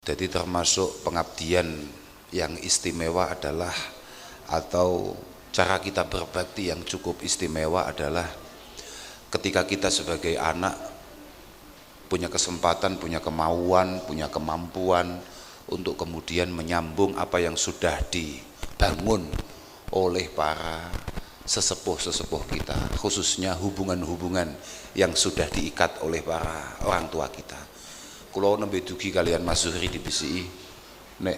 Jadi termasuk pengabdian yang istimewa adalah, atau cara kita berbakti yang cukup istimewa adalah ketika kita sebagai anak punya kesempatan, punya kemauan, punya kemampuan untuk kemudian menyambung apa yang sudah dibangun oleh para sesepuh-sesepuh kita, khususnya hubungan-hubungan yang sudah diikat oleh para orang tua kita. Kulo nembe dugi kalian Mas Zuhri di BCI, nek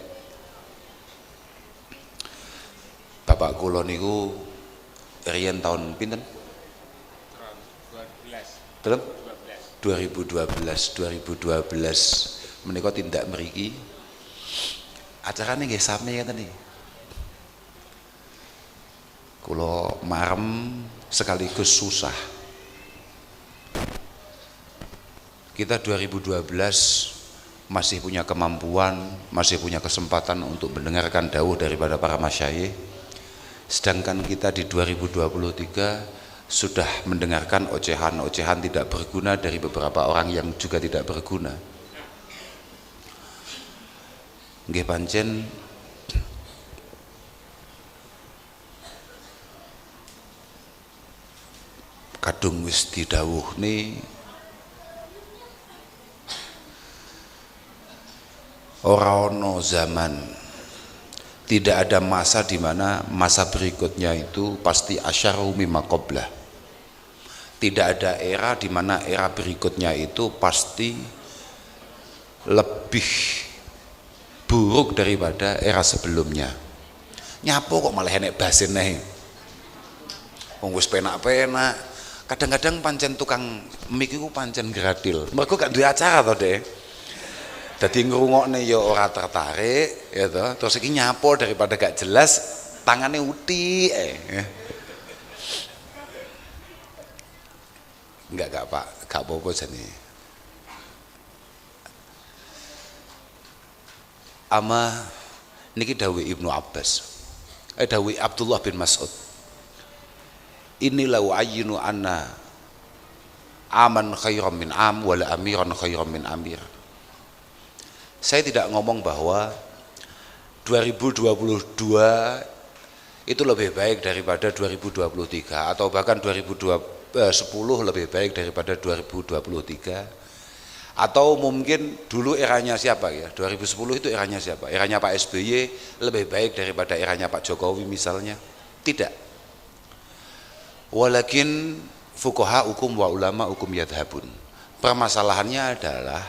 bapak kulo niku riyen tahun pinten? 2012 menika tindak mriki acarane nggih sami ngeten iki. Kulo marem sekaligus susah. Kita 2012 masih punya kemampuan, masih punya kesempatan untuk mendengarkan dawuh daripada para masyayikh. Sedangkan kita di 2023 sudah mendengarkan ocehan-ocehan tidak berguna dari beberapa orang yang juga tidak berguna. Nggih pancen kadung wis didhawuhne ora ono zaman, tidak ada masa di mana masa berikutnya itu pasti asyaru mimma qablah. Tidak ada era di mana era berikutnya itu pasti lebih buruk daripada era sebelumnya. Nyapo kok malah enek basin nih. Wong wis penak-penak. Kadang-kadang pancen tukang mik iku pancen gradil. Mergo gak duwe acara to, Dek. Dadi ngrungokne ya ora tertarik, ya toh. Terus iki nyapo daripada gak jelas, tangane uti. Enggak Pak, gak apa-apa jane. Ama niki dawuh Ibnu Abbas. Dawuh Abdullah bin Mas'ud. Inilah wa'ayinu anna aman khairan min am wala amiran khairan min amir. Saya tidak ngomong bahwa 2022 itu lebih baik daripada 2023 atau bahkan 2010 lebih baik daripada 2023, atau mungkin dulu eranya siapa ya, 2010 itu eranya siapa, eranya Pak SBY lebih baik daripada eranya Pak Jokowi misalnya. Tidak. Walakin fuqaha hukum wa ulama hukum yadhabun. Permasalahannya adalah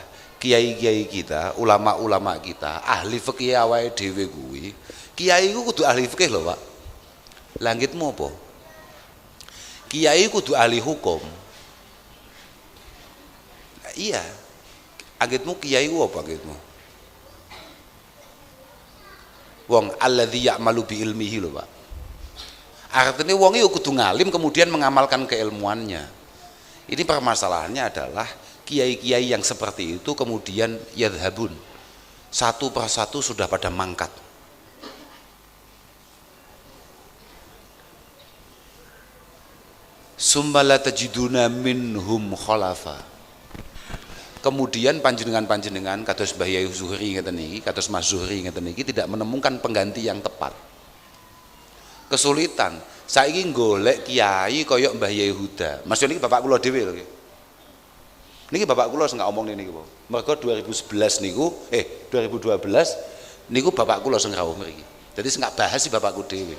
kiai-kiai kita, ulama-ulama kita, ahli fikih awake dhewe kuwi, kiai ku kudu ahli fikih lho, Pak. Langitmu apa? Kiai kudu ahli hukum. Iya. Agitmu kiai ku apa agitmu? Wong alladzi ya'malu bi ilmihi lho, Pak. Artinya wong iki kudu ngalim kemudian mengamalkan keilmuannya. Ini permasalahannya adalah kiai-kiai yang seperti itu kemudian yadhabun, satu persatu sudah pada mangkat. Sumbala tajiduna minhum khalafa. Kemudian panjenengan kados Mbah Yai Zuhri ngeten niki, kados Mas Zuhri ngeten niki tidak menemukan pengganti yang tepat. Kesulitan. Saiki golek kiai kaya Mbah Yai Huda. Mas niki bapak kula dhewe lho. Niki bapak kula sing ngomong niku. Mergo 2011 niku 2012 niku bapak kula sing rawuh mriki. Jadi sing gak bahas si bapakku dhewe.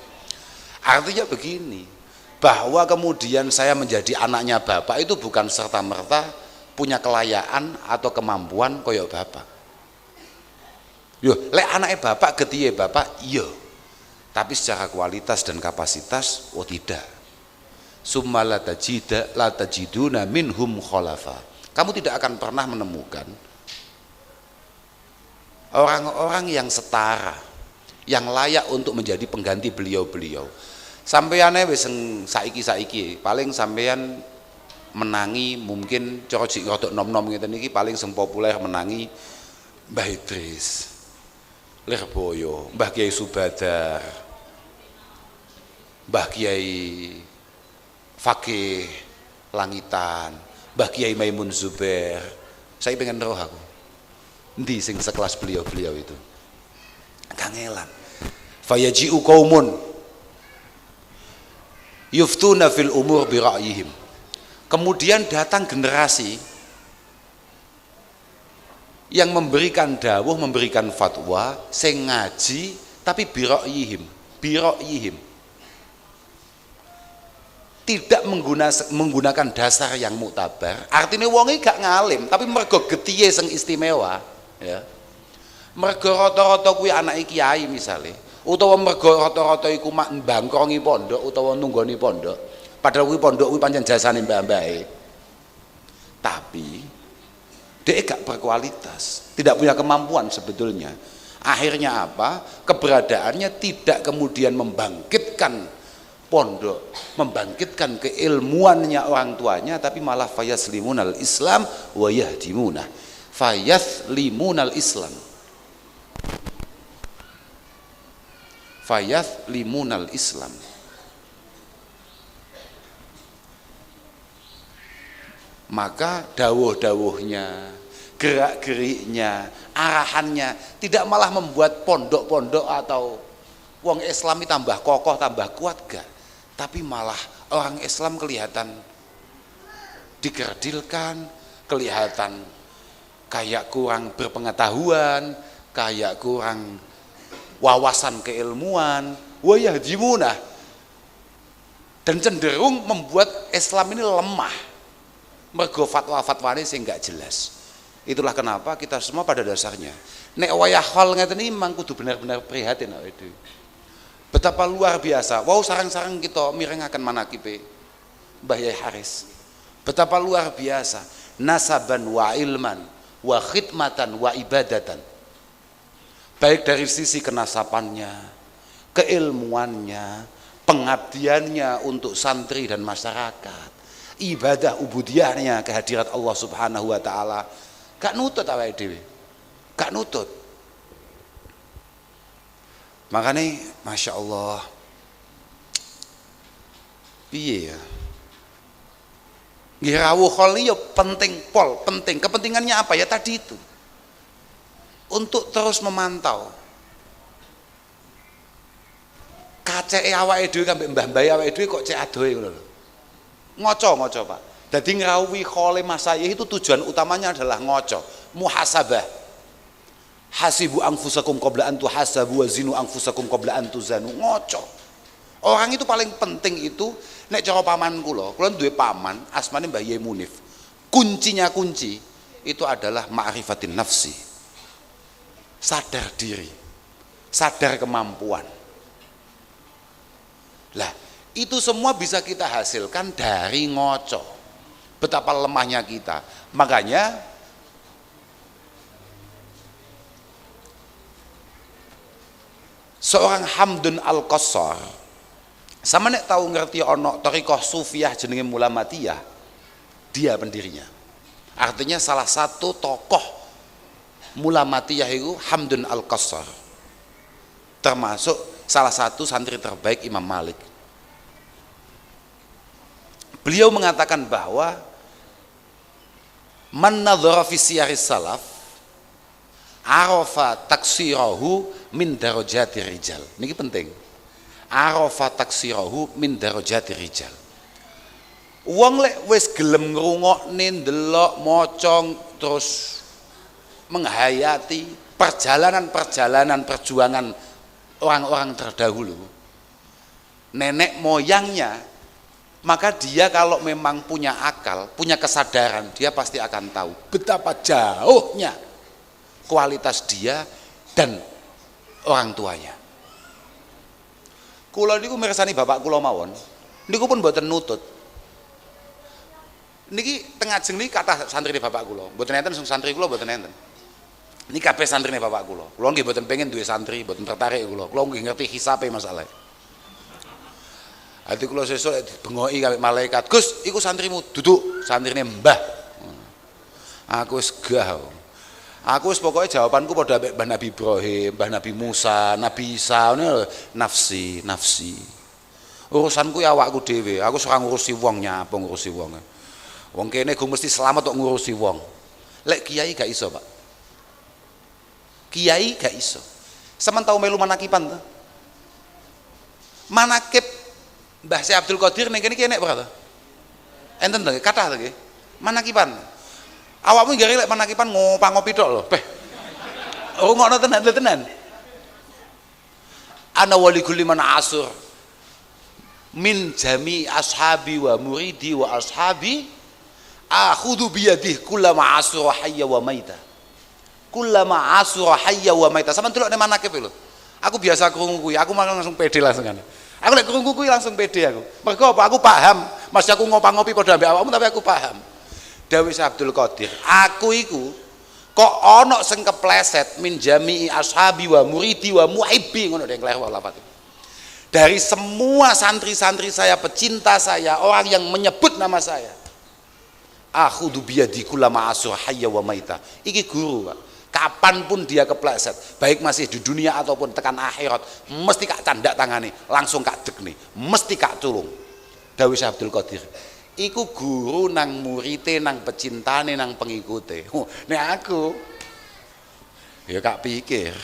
Artinya begini, bahwa kemudian saya menjadi anaknya bapak itu bukan serta-merta punya kelayaan atau kemampuan kaya bapak. Yo, lek anake bapak getihe bapak, iya. Tapi secara kualitas dan kapasitas, oh tidak. Summa la tajiduna minhum khalafa. Kamu tidak akan pernah menemukan orang-orang yang setara, yang layak untuk menjadi pengganti beliau-beliau. Sampeyan wis saiki paling sampeyan menangi mungkin cara jik rodok nom-nom ngeten iki paling sing populer menangi Mbah Idris, Lirboyo, Mbah Kiai Subadar, Mbah Kiai Fakih Langitan, Mbah Kiai Maimun Zubair. Saya pengen roh aku. Endi sing sekelas beliau-beliau itu? Kangelan. Fayaji'u qaumun yuftuna fil umur bi ra'yihim. Kemudian datang generasi yang memberikan dawuh, memberikan fatwa, sing ngaji tapi bi ra'yihim. Tidak menggunakan dasar yang muktabar. Artinya wonge gak ngalim, tapi mergo getiye sing istimewa, ya. Mergo rata-rata kuwi anake kiai misale, utawa mergo rata-rata iku mak mbangkrongi pondok utawa nunggoni pondok, padahal kuwi pondok kuwi pancen jasane mbah-mbahe. Tapi dia gak berkualitas, tidak punya kemampuan sebetulnya. Akhirnya apa? Keberadaannya tidak kemudian membangkitkan pondok, membangkitkan keilmuannya orang tuanya, tapi malah fayaslimunal Islam wa yahdimuna. Fayaslimunal Islam. Fayaslimunal Islam. Maka dawuh-dawuhnya, gerak-geriknya, arahannya tidak malah membuat pondok-pondok atau wong Islami tambah kokoh, tambah kuat, gak. Tapi malah orang Islam kelihatan dikerdilkan, kelihatan kayak kurang berpengetahuan, kayak kurang wawasan keilmuan, wa yahdimuna, dan cenderung membuat Islam ini lemah. Mergo fatwa-fatwane sing gak jelas. Itulah kenapa kita semua pada dasarnya nek wayah hal ngeten iki memang kudu benar-benar prihatin awake dhewe. Betapa luar biasa. Wow, sarang-sarang kita mirengaken manakibe Mbah Yai Haris. Betapa luar biasa nasaban wa ilman wa khidmatan wa ibadatan. Baik dari sisi kenasapannya, keilmuannya, pengabdiannya untuk santri dan masyarakat, ibadah ubudiyahnya kehadirat Allah Subhanahu wa taala. Gak nutut awake dhewe. Gak nutut. Makanya Masya Allah, piye ya, rawuh kholi ya penting, penting. Kepentingannya apa ya? Tadi itu untuk terus memantau kaceke awake dhewe sampe mbah-mbah awake dhewe kok cek adohe ngono lho. Ngoco Pak. Jadi ngrawuhi kholi masayih itu tujuan utamanya adalah ngoco, muhasabah. Hasibu anfusakum qabla an tuhasabu wa zinu anfusakum qabla an tuzanu. Ngoco. Orang itu paling penting itu nek cara paman kula duwe paman asmane Mbah Yai Munif. Kunci itu adalah ma'rifatin nafsi. Sadar diri. Sadar kemampuan. Lah, itu semua bisa kita hasilkan dari ngoco. Betapa lemahnya kita. Makanya seorang Hamdun Al-Qassar, sama nek tahu ngerti ono thariqah sufiyah jenenge Mulamatiyah, dia pendirinya. Artinya salah satu tokoh Mulamatiyah itu Hamdun Al-Qassar, termasuk salah satu santri terbaik Imam Malik. Beliau mengatakan bahwa man nadhara fi siyaris salaf arafa taksirahu min darajati rijal. Niki penting. Arafa taksirahu min darajati rijal. Wong lek wis gelem ngrungokne, ndelok, maca, terus menghayati perjalanan perjuangan orang-orang terdahulu, nenek moyangnya, maka dia kalau memang punya akal, punya kesadaran, dia pasti akan tahu betapa jauhnya kualitas dia dan orang tuanya. Kula niku mirsani bapak kula mawon, niku pun mboten nutut. Niki tengah jeng niki kathah santrine bapak kula, mboten enten santri kula mboten enten. Niki kabeh santrine bapak kula. Kula nggih mboten pengen duwe santri, mboten tertarik kula. Kula nggih ngerti hisabe masalah. Ati kula sesuk dibengoki karo malaikat, "Gus, iku santrimu." Duduk, santrine Mbah. Aku wis gah. Aku wis pokoke jawabanku padha ambek Mbah Nabi Ibrahim, Mbah Nabi Musa, Nabi Isa, ngono nafsi. Urusanku ya awakku dhewe. Aku ora ngurusi wong, nyapa ngurusi wong. Wong kene go mesti selamat kok ngurusi wong. Lek kiai gak iso, Pak. Kiai gak iso. Sampeyan tau melu manakipan to? Manakib Mbah Syekh Abdul Qadir ning kene iki enek ora to? Enten to kathah to nggih. Manakipan. Awakmu nggih lek manakipan ngopi tok lho. Beh. Rungokno tenan. Ana wali kulli man asur min jami ashabi wa muridi wa ashabi akhudhu biyadih kullama asura hayya wa maita. Kullama asura hayya wa maita. Sampeyan delok ning manakib lho. Aku biasa krungu kuwi, aku malah langsung pede langsung kan. Aku lek krungu kuwi langsung pede aku. Mergo apa? Aku paham. Mas aku ngopi padha ambek awakmu tapi aku paham. Dawuh Syekh Abdul Qadir, aku iku kok ana sing kepleset min jami'i ashabi wa muridi wa muhibbi ngono dek lewat lafaz. Dari semua santri-santri saya, pecinta saya, orang yang menyebut nama saya. Akhudhu biyadi kullama asur hayya wa maita. Iki guru, Pak. Kapanpun dia kepleset, baik masih di dunia ataupun tekan akhirat, mesti kak candak tangane, langsung kak dek nih, mesti kak tulung. Dawuh Syekh Abdul Qadir. Iku guru nang murite, nang pecintane, nang pengikute. Nek aku ya kak pikir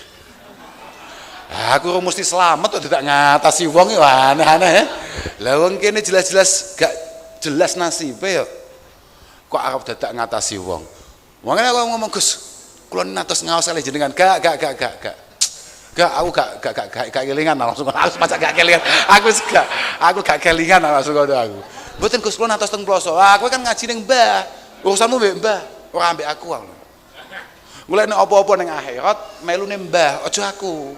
aku mesti selamat kok tidak ngatasi wong ya aneh-aneh ya. Lah wong kene jelas-jelas gak jelas nasibe ya. Kok arep dadak ngatasi wong. Wongane aku ngomong Gus, kula natos ngaos kali jenengan. Gak aku gak kelingan langsung aku macak gak kelingan. Aku gak kelingan langsung ngono aku. Mboten Gus kula natos teng ploso. Aku kan ngaji ning Mbah. Urusanmu mbek Mbah, ora ambek aku. Mulai nek apa-apa ning akhirat melu ning Mbah, aja aku.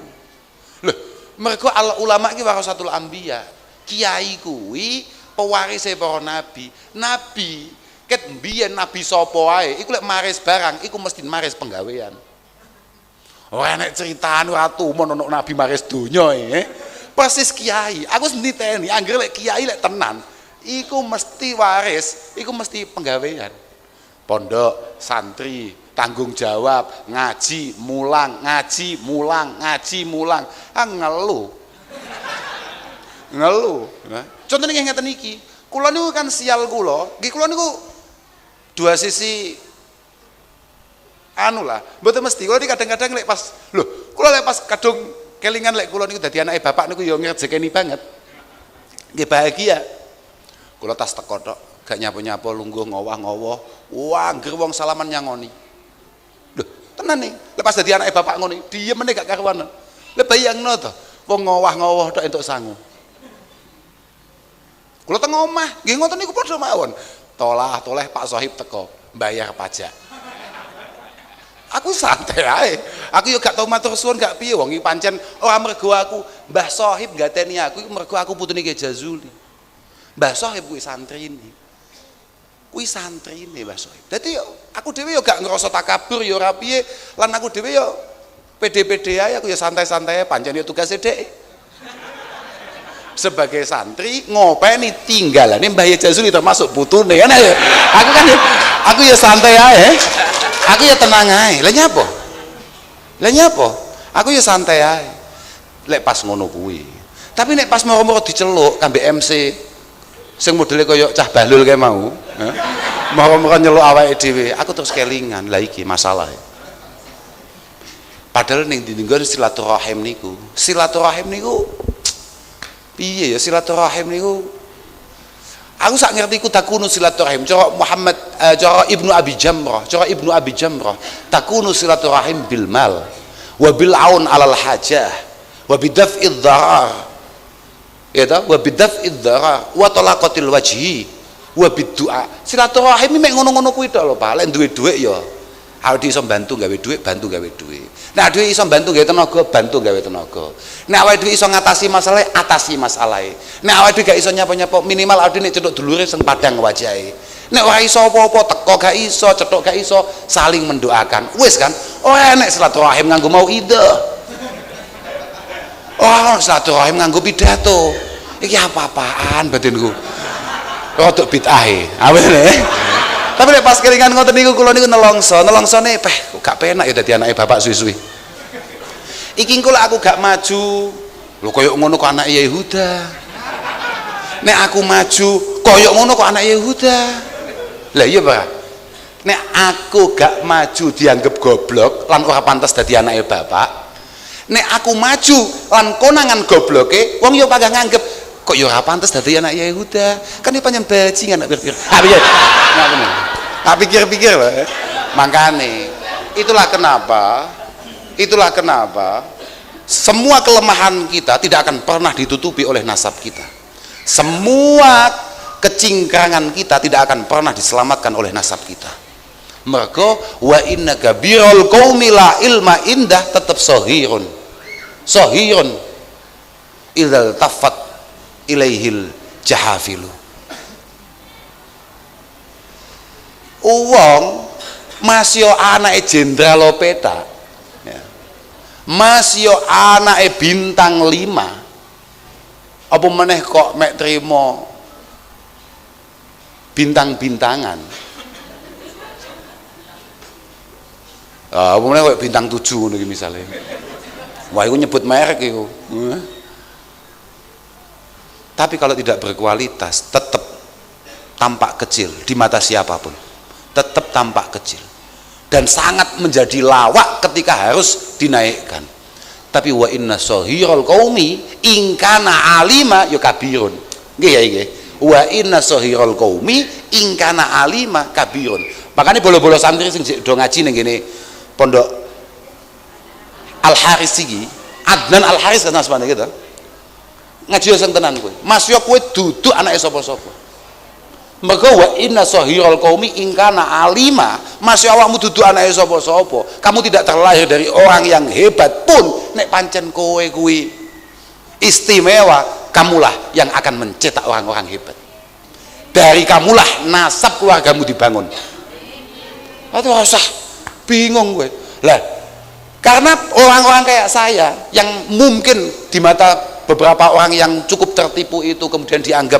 Lho, mergo al ulama iki warasatul anbiya. Kiai kuwi pewarise para nabi. Nabi ket mbiyen nabi sapa wae, iku lek maris barang, iku mesti maris penggawean. Ora nek critane ora tumon ono nabi maris donya Persis kiai. Aku niteni, anggere lek kiai lek tenan, iku mesti waris, iku mesti penggawean. Pondok, santri, tanggung jawab, ngaji, mulang, ngeluh. Nah, contohnya nggih ngeten iki. Kula niku kan sial kula, nggih kula niku dua sisi anu lah. Mboten mesti kula kadang-kadang lek pas kula lek pas kadung kelingan lek kula niku dadi anake bapak niku ya ngrejekeni banget. Nggih bahagia. Kula tas teko tok, gak nyapo-nyapo lungguh ngowah-ngowoh. Wah, anggere wong salaman nyangoni. Lho, tenan nih. Lepas dadi anake bapak ngono, diem meneh gak karuan. Lah bayangno to, wong ngowah-ngowoh tok entuk sangu. Kula teng omah, nggih ngoten niku padha mawon. Toleh Pak Sohib teko, bayar pajak. Aku santai ae. Aku yo gak tau matur suwun gak piye wong iki pancen ora mergo aku Mbah Sohib gateni aku, mergo aku putune Ki Jazuli. Mbah Sohib kuwi santrine. Mbah Sohib. Dadi aku dhewe yo gak ngerasa takabur yo ora piye, lan aku dhewe yo pede-pede ae, aku yo santai-santai pancen yo tugase dhek. Sebagai santri ngopeni tinggalane Mbah Jazuli termasuk putune kan ya. Aku yo santai ae. Aku ya tenang ae. Lah nyapa? Aku ya santai ae. Lek pas ngono kuwi. Tapi nek pas moro-moro diceluk kambe MC sing modele kaya cah Bahlul kae mau, moro-moro nyeluk awake dhewe, aku terus kelingan. Lah iki masalah. Padahal ning dinggon silaturahim niku piye ya silaturahim niku? Aku sak ngerti ku takunu silaturahim. Cara Muhammad cara Ibnu Abi Jamrah, takunu silaturahim bil mal wa bil aun alal hajah wa bidaf'id dharar. Ya ta? Wa bidaf'id dharar wa talaqatil wajhi wa biddu'a. Silaturahim mek ngono-ngono kuwi tok lho, Pak. Lek duwe dhuwit ya awake iso bantu gawe dhuwit, bantu gawe dhuwit. Nek dhuwit iso bantu gawe tenaga, bantu gawe tenaga. Nek awake dhewe iso ngatasi masalah, atasi masalahe. Nek awake dhewe gak iso nyapa-nyapa, minimal awake dhewe nek cetuk dulure sing padang wajahe. Nek ora iso apa-apa, teko gak iso, cetuk gak iso, saling mendoakan. Wis kan? Oh enek silaturahim nganggo mau ide. Oh silaturahim nganggo pidato. Iki apa-apaan batinku. Rodok bid'ahe. Awene. Tapi nek pas kelingan ngoten niku kula niku nelongsone gak penak ya dadi anake bapak suwi-suwi. Iki engko aku gak maju, lho koyo ngono kok anake Yehuda. Nek aku maju koyo ngono kok anake Yehuda. Lah iya, Pak. Nek aku gak maju dianggap goblok lan ora pantas dadi anake bapak. Nek aku maju lan konangan gobloke, wong yo kagak nganggep kok yo ora pantas dadi anak Yehuda. Kan dia panjang bajingan nak pikir. Pikir-pikir loh. Makane itulah kenapa semua kelemahan kita tidak akan pernah ditutupi oleh nasab kita. Semua kecingkrangan kita tidak akan pernah diselamatkan oleh nasab kita. Mergo wa innaka birul qaumi la ilma indah tetap sohirun idzal tafat ilaihil jahafilu. Uwong masih anake jenderal peta ya. Masih anake bintang 5 apa meneh kok mek trimo bintang-bintangan. Umumnya kayak bintang 7 nih misalnya. Wah, itu nyebut merek itu. Tapi kalau tidak berkualitas, tetap tampak kecil di mata siapapun. Tetap tampak kecil. Dan sangat menjadi lawak ketika harus dinaikkan. Tapi wa inna sohirul qaumi ingkana alima yukabirun. Nggih ya nggih. Wa inna sohirul qaumi ingkana alima kabirun. Makanya bolo-bolo santri sing do ngaji ning ngene Pondok Al Haris iki, Adnan Al Haris kan asmane gitu. Ngaji sing tenan kowe. Mas yo kowe duduk anake sapa-sapa. Mergo wa inna sahirul qaumi in kana alima, mas yo awakmu duduk anake sapa-sapa. Kamu tidak terlahir dari orang yang hebat pun nek pancen kowe kuwi istimewa, kamulah yang akan mencetak orang-orang hebat. Dari kamulah nasab keluargamu dibangun. Atau usah bingung gue lah, karena orang-orang kayak saya yang mungkin di mata beberapa orang yang cukup tertipu itu kemudian dianggap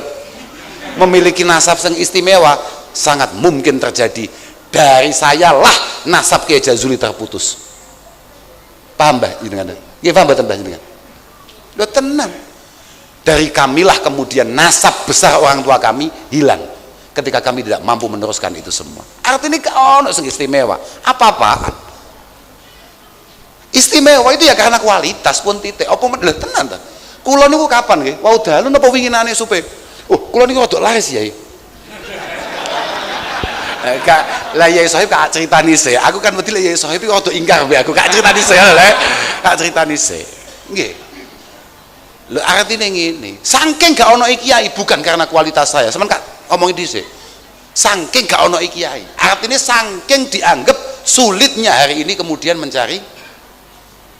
memiliki nasab yang istimewa, sangat mungkin terjadi dari saya lah nasab Kiai Jazuli terputus. Paham mbah jenengan? Nggih paham mboten mbah jenengan? Lho tenang, dari kamilah kemudian nasab besar orang tua kami hilang ketika kami tidak mampu meneruskan itu semua. Artinya ono sing istimewa. Apa-apaan? Istimewa itu ya karena kualitas pun titik. Apa meneh tenan ta? Kula niku kapan nggih? Wau dalu napa winginane supe? Oh, kula niku rada laris Yai. Lah Yai Sohib kak critani sih. Aku kan wedi Yai Sohib iki rada ingkar mbek aku. Kak critani sih lho. Kak critani sih. Nggih. Lho artine ngene. Saking gak ono kiai bukan karena kualitas saya. Sampeyan Kak ngomongin dhisik. Saking gak ono kiai, artinya saking dianggap sulitnya hari ini kemudian mencari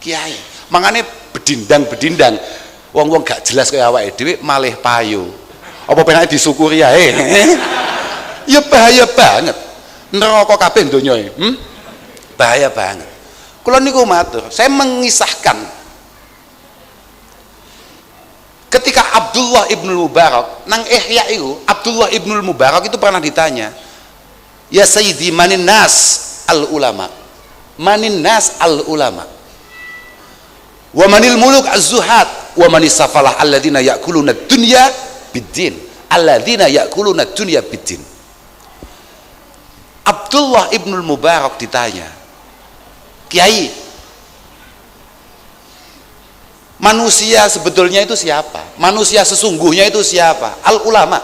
kiai. Makanya bedindang wong-wong gak jelas kaya awake dhewe malih payu. Apa penake disyukuri ae? Ya bahaya banget. Neraka kabeh donya e. Bahaya banget. Kula niku matur, saya mengisahkan ketika Abdullah ibnul Mubarak nang Ihya itu, Abdullah ibnul Mubarak itu pernah ditanya, ya Sayyidi manin nas al ulama, manin nas al ulama, wa manil muluk az-zuhad, wa manis safalah alladzina ya'kuluna dunya biddin, alladzina ya'kuluna dunya biddin. Abdullah ibnul Mubarak ditanya, Kiai, manusia sebetulnya itu siapa? Manusia sesungguhnya itu siapa? Al-ulama.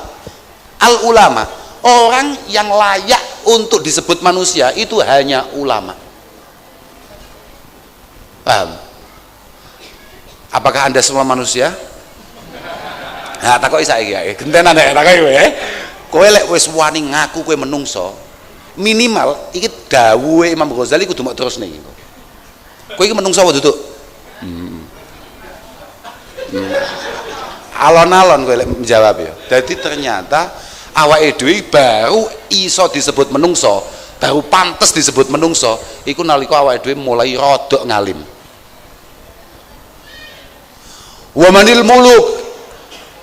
Al-ulama, orang yang layak untuk disebut manusia itu hanya ulama. Paham? Apakah Anda semua manusia? Nah, takoki saiki ya. Gentenan nek takoki kowe. Kowe lek wis wani ngaku kowe menungso, minimal iki dawuhe Imam Ghazali kudu mok terus ning. Kowe iki menungso apa duduk? Alon-alon kowe menjawab ya. Jadi ternyata awake dhewe baru iso disebut menungso, baru pantes disebut menungso iku nalika awake dhewe mulai rodok ngalim. Wa manil muluk,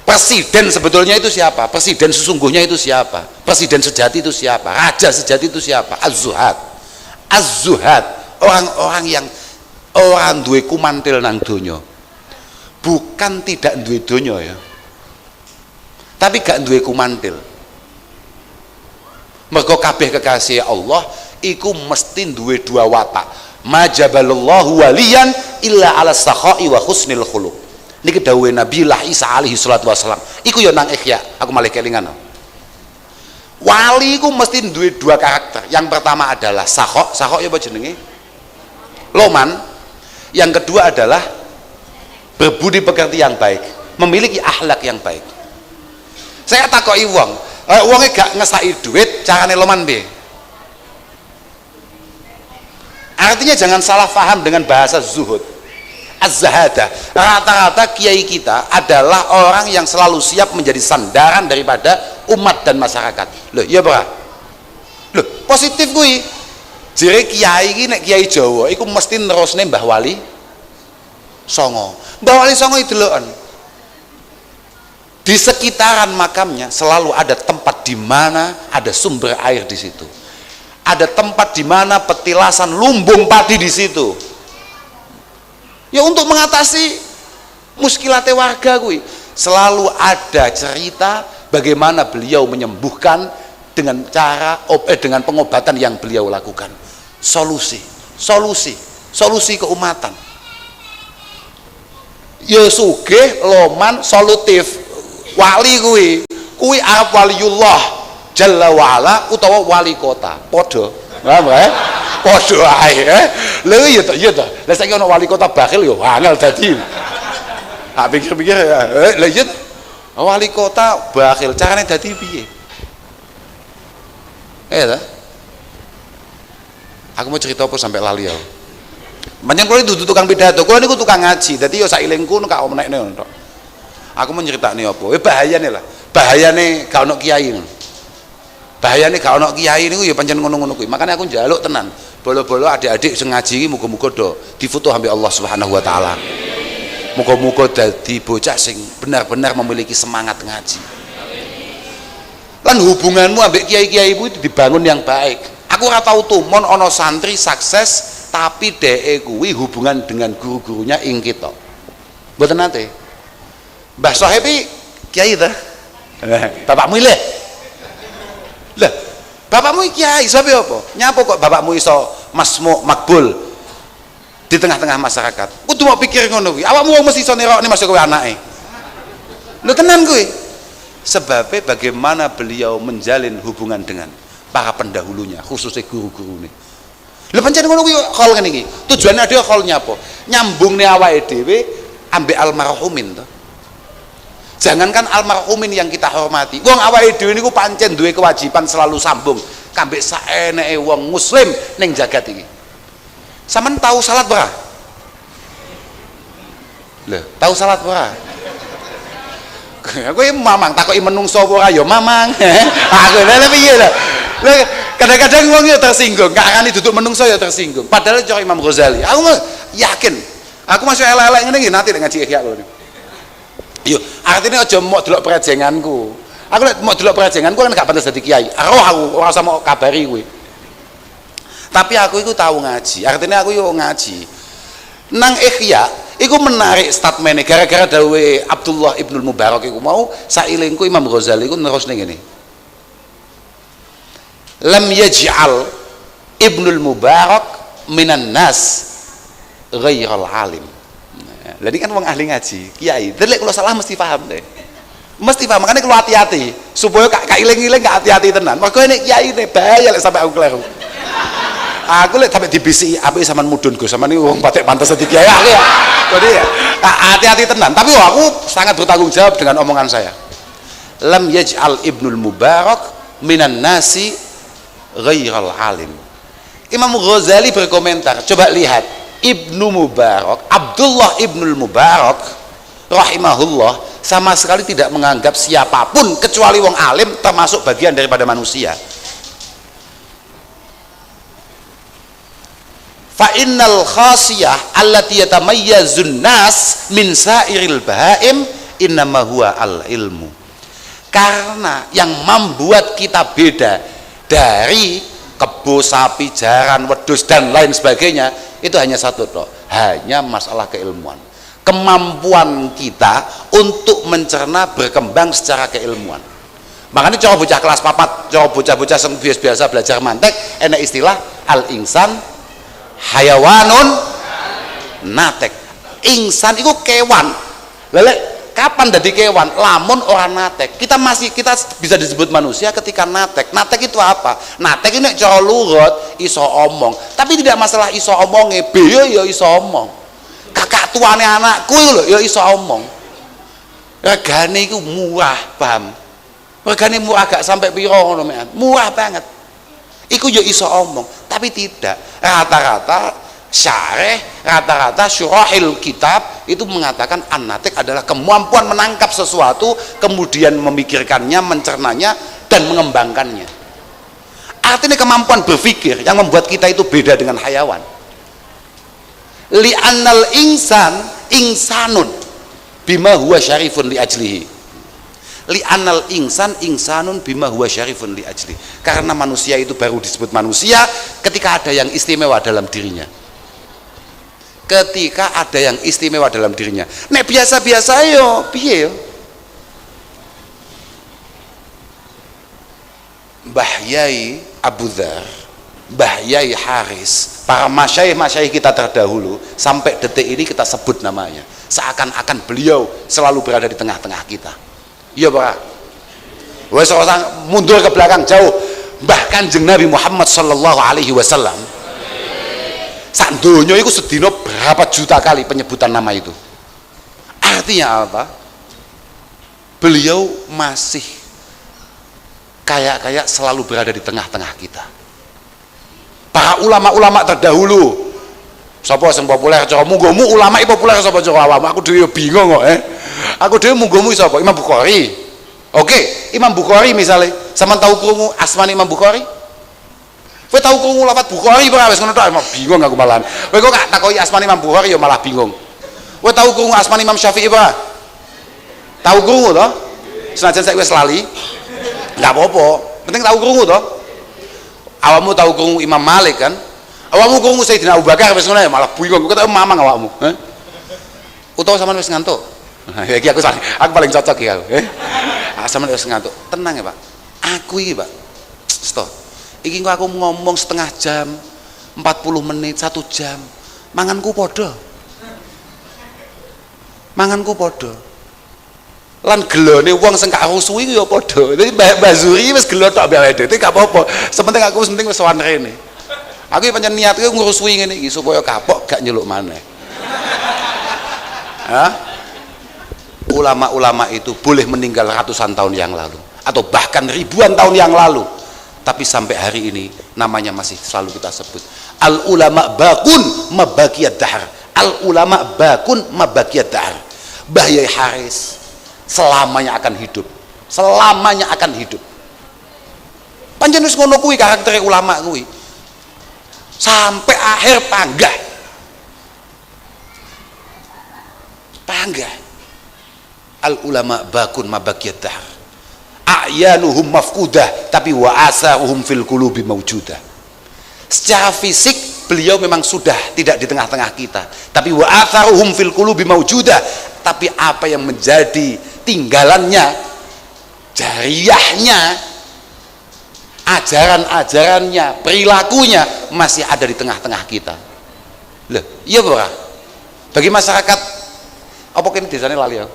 presiden sebetulnya itu siapa? Presiden sesungguhnya itu siapa? Presiden sejati itu siapa? Raja sejati itu siapa? Az-zuhad. Az-zuhad, orang-orang yang orang duwe kumantil nang donya. Bukan tidak duwe donya ya, tapi gak duwe kumantil. Mergo kabeh kekasih Allah iku mesti duwe dua watak. Majabalallahu waliyan illa ala sakhai wa husnil khuluq. Niki dawuhe Nabi Isa alaihi salatu wasalam. Iku ya nang Ihya, aku malih kelingan. Wali iku mesti duwe dua karakter. Yang pertama adalah sakho ya apa jenenge? Loman. Yang kedua adalah berbudi pekerti yang baik, memiliki akhlak yang baik. Saya takoki wong, wonge gak ngesaki duit, carane loman piye? Artinya jangan salah paham dengan bahasa zuhud. Az-zahada. Rata-rata kiai kita adalah orang yang selalu siap menjadi sandaran daripada umat dan masyarakat. Loh, iya apa? Loh, positif kuwi. Jere kiai iki nek kiai Jawa iku mesti nerusne Mbah Wali Songo. Mbah Wali Songo itu deloken. Di sekitaran makamnya selalu ada tempat di mana ada sumber air di situ. Ada tempat di mana petilasan lumbung padi di situ. Ya untuk mengatasi muskilate warga kuwi selalu ada cerita bagaimana beliau menyembuhkan dengan cara dengan pengobatan yang beliau lakukan. Solusi keumatan. Ya sugih loman solutif. Wali kuwi arep waliullah jalla wa ala utawa wali kota. Padha. Paham ya? Padha ae. Lha iya to. Lah saiki ana wali kota bakhil yo angel dadi. Tak pikir-pikir lah iya wali kota bakhil carane dadi piye? Ta? Aku mau cerita apa sampai lali ya. Manjen kula dudu tukang pidato, kula niku tukang ngaji. Dadi ya sailingku nek menekne ngono tok. Aku mau nyeritakne apa? Bahayane lah. Bahayane gak ono kiai. Bahayane gak ono kiai niku ya pancen ngono-ngono kuwi. Makanya aku njaluk tenan. Bolo-bolo adik-adik sing ngaji iki muga-muga do difutuh ambek Allah Subhanahu wa taala. Muga-muga dadi bocah sing benar-benar memiliki semangat ngaji. Lan hubunganmu ambek kiai-kiai itu dibangun yang baik. Aku ora tau tumon ana santri sukses tapi dhek kuwi hubungan dengan guru-gurunya ing kita. Mboten nate. Mbah Sohib kiai ta? Bapakmu ile. Lah, bapakmu kiai sapa apa? Nyapa kok bapakmu iso makbul di tengah-tengah masyarakat? Kudu mau pikir ngono kuwi. Awakmu wong mesti iso nerokne masuk kowe anake. Lho tenan kuwi. Sebabnya bagaimana beliau menjalin hubungan dengan para pendahulunya, khususnya guru-gurune. Lha pancen ngono kuwi khol ngene iki. Tujuane ade khol nyapa? Nyambungne awake dhewe ambek almarhumin to. Jangankan almarhumin yang kita hormati. Wong awake dhewe niku pancen duwe kewajiban selalu sambung kambek saeneke wong muslim ning jagat iki. Sampeyan tahu salat ora? Lho, tahu salat ora? Aku mamang takoki menungso apa ora ya mamang. Aku lha piye lho? Kadang-kadang wong ya tersinggung, gak akan duduk menungso ya tersinggung. Padahal cok Imam Ghazali, aku yakin, aku masih elek-elek ngene iki nanti ngaji Ihya kula. Yo, artinya aja mau delok prejenganku. Aku lek mau delok prejenganku kan gak pantes dadi kiai. Roh aku ora usah mau kabari kuwi. Tapi aku iku tahu ngaji. Artinya aku yo ngaji. Nang Ihya iku menarik statementnya gara-gara dawuhe Abdullah Ibnul Mubarak iku mau sailingku Imam Ghazali iku nerus ning ngene. Lam yaj'al Ibnul Mubarak minan nas ghairal alim. Lah ini kan wong ahli ngaji, kiai. Delek kalau salah mesti paham deh. Mesti paham, makanya kalau hati-hati supaya gak iling-iling gak hati-hati tenan. Mergo nek kiai ne bahaya lek sampai aku kleru. Aku lek sampai dibisi apik sampean mudhun Gus, sampean iki wong patek pantes dadi kiai aku ya. Jadi ya hati-hati tenan. Tapi aku sangat bertanggung jawab dengan omongan saya. Lam yaj'al Ibnul Mubarak minan nasi ghairal alim. Imam Ghazali berkomentar, coba lihat Ibnu Mubarak, Abdullah Ibnul Mubarak rahimahullah sama sekali tidak menganggap siapapun kecuali wong alim termasuk bagian daripada manusia. Fa innal khasiyah allati yatamayyazun nas min sairil bahaim innama huwa al ilmu. Karena yang membuat kita beda dari kebo, sapi, jaran, wedhus dan lain sebagainya itu hanya satu toh, hanya masalah keilmuan, kemampuan kita untuk mencerna berkembang secara keilmuan. Makanya cara bocah kelas papat, cara bocah-bocah sing biasa belajar mantek enak istilah al insan hayawanun natek. Insan itu kewan. Lele kapan dadi kewan? Lamun orang natek. Kita bisa disebut manusia ketika natek. Natek itu apa? Natek ini cara lurut iso omong, tapi tidak masalah iso omongnya. Beyo ya iso omong. Kakak tuane anakku lho ya iso omong. Regane iku murah, paham? Regane murah gak sampai piro ngono men. Murah banget. Iku ya iso omong, tapi tidak. Rata-rata syarih, rata-rata syurahil kitab itu mengatakan an-natik adalah kemampuan menangkap sesuatu, kemudian memikirkannya, mencernanya dan mengembangkannya. Artinya kemampuan berpikir yang membuat kita itu beda dengan hayawan. Li'annal insan insanun bima huwa syarifun li ajlihi. Li'annal insan insanun bima huwa syarifun li ajli. Karena manusia itu baru disebut manusia ketika ada yang istimewa dalam dirinya. Ketika ada yang istimewa dalam dirinya. Nek biasa-biasa yo piye yo? Mbah Yai Abu Dzar, Mbah Yai Haris, para masyayikh kita terdahulu sampai detik ini kita sebut namanya. Seakan-akan beliau selalu berada di tengah-tengah kita. Iya Pak. Wes orang mundur ke belakang jauh, bahkan Kanjeng Nabi Muhammad sallallahu alaihi wasallam sak donya iku sedina berapa juta kali penyebutan nama itu. Artinya apa? Beliau masih kayak selalu berada di tengah-tengah kita. Para ulama-ulama terdahulu, sapa sing populer cara munggomu ulama iki populer sapa cara awam? Aku dhewe bingung kok, Aku dhewe munggomu sapa? Imam Bukhari. Oke, Imam Bukhari misalnya, sampean tahu krungu asmane Imam Bukhari? Kowe tahu krungu lafat Bukhari ora wis ngono tok, bingung aku malahan. Kowe kok gak takoki asmane Imam Bukhari ya malah bingung. Kowe tahu krungu asmane Imam Syafi'i ora? Tahu krungu to? Senajan saiki wis lali. Enggak apa-apa, penting tahu krungu to. Awakmu tahu krungu Imam Malik kan? Awakmu krungu Sayyidina Abu Bakar wis ngono ya malah bingung. Kowe tak mamang awakmu, Utawa sampean wis ngantuk? Ya iki aku paling cocok iki aku, sampean wis ngantuk. Tenang ya, Pak. Aku iki, Pak. Stop. Iki kok aku ngomong setengah jam, 40 menit, 1 jam. Manganku padha. Manganku padha. Lan gelone wong sing gak rusuhi ya padha. Dadi Mbah Zuri wis gelo tok mbek awake dhewe gak apa-apa. Sepenting aku wis sowan rene. Aku iki pancen niatku ngrusuhi ngene iki supaya kapok gak nyeluk maneh. Hah? Ulama-ulama itu boleh meninggal ratusan tahun yang lalu atau bahkan ribuan tahun yang lalu, tapi sampai hari ini namanya masih selalu kita sebut. Al ulama bakun mabaqiyad dahr. Al ulama bakun mabaqiyad dahr. Mbah Yai Haris selamanya akan hidup, selamanya akan hidup. Pancen wis ngono kuwi karakter ulama kuwi. Sampai akhir panggah. Panggah. Al ulama bakun mabaqiyad dahr. A'yanuhum mafqudah tapi wa asaruhum fil qulubi mawjudah. Secara fisik beliau memang sudah tidak di tengah-tengah kita, tapi wa atharuhum fil qulubi mawjudah, tapi apa yang menjadi tinggalannya, jariyahnya, ajaran-ajarannya, perilakunya masih ada di tengah-tengah kita. Loh, iya ora? Bagi masyarakat apa kene desane lali ya?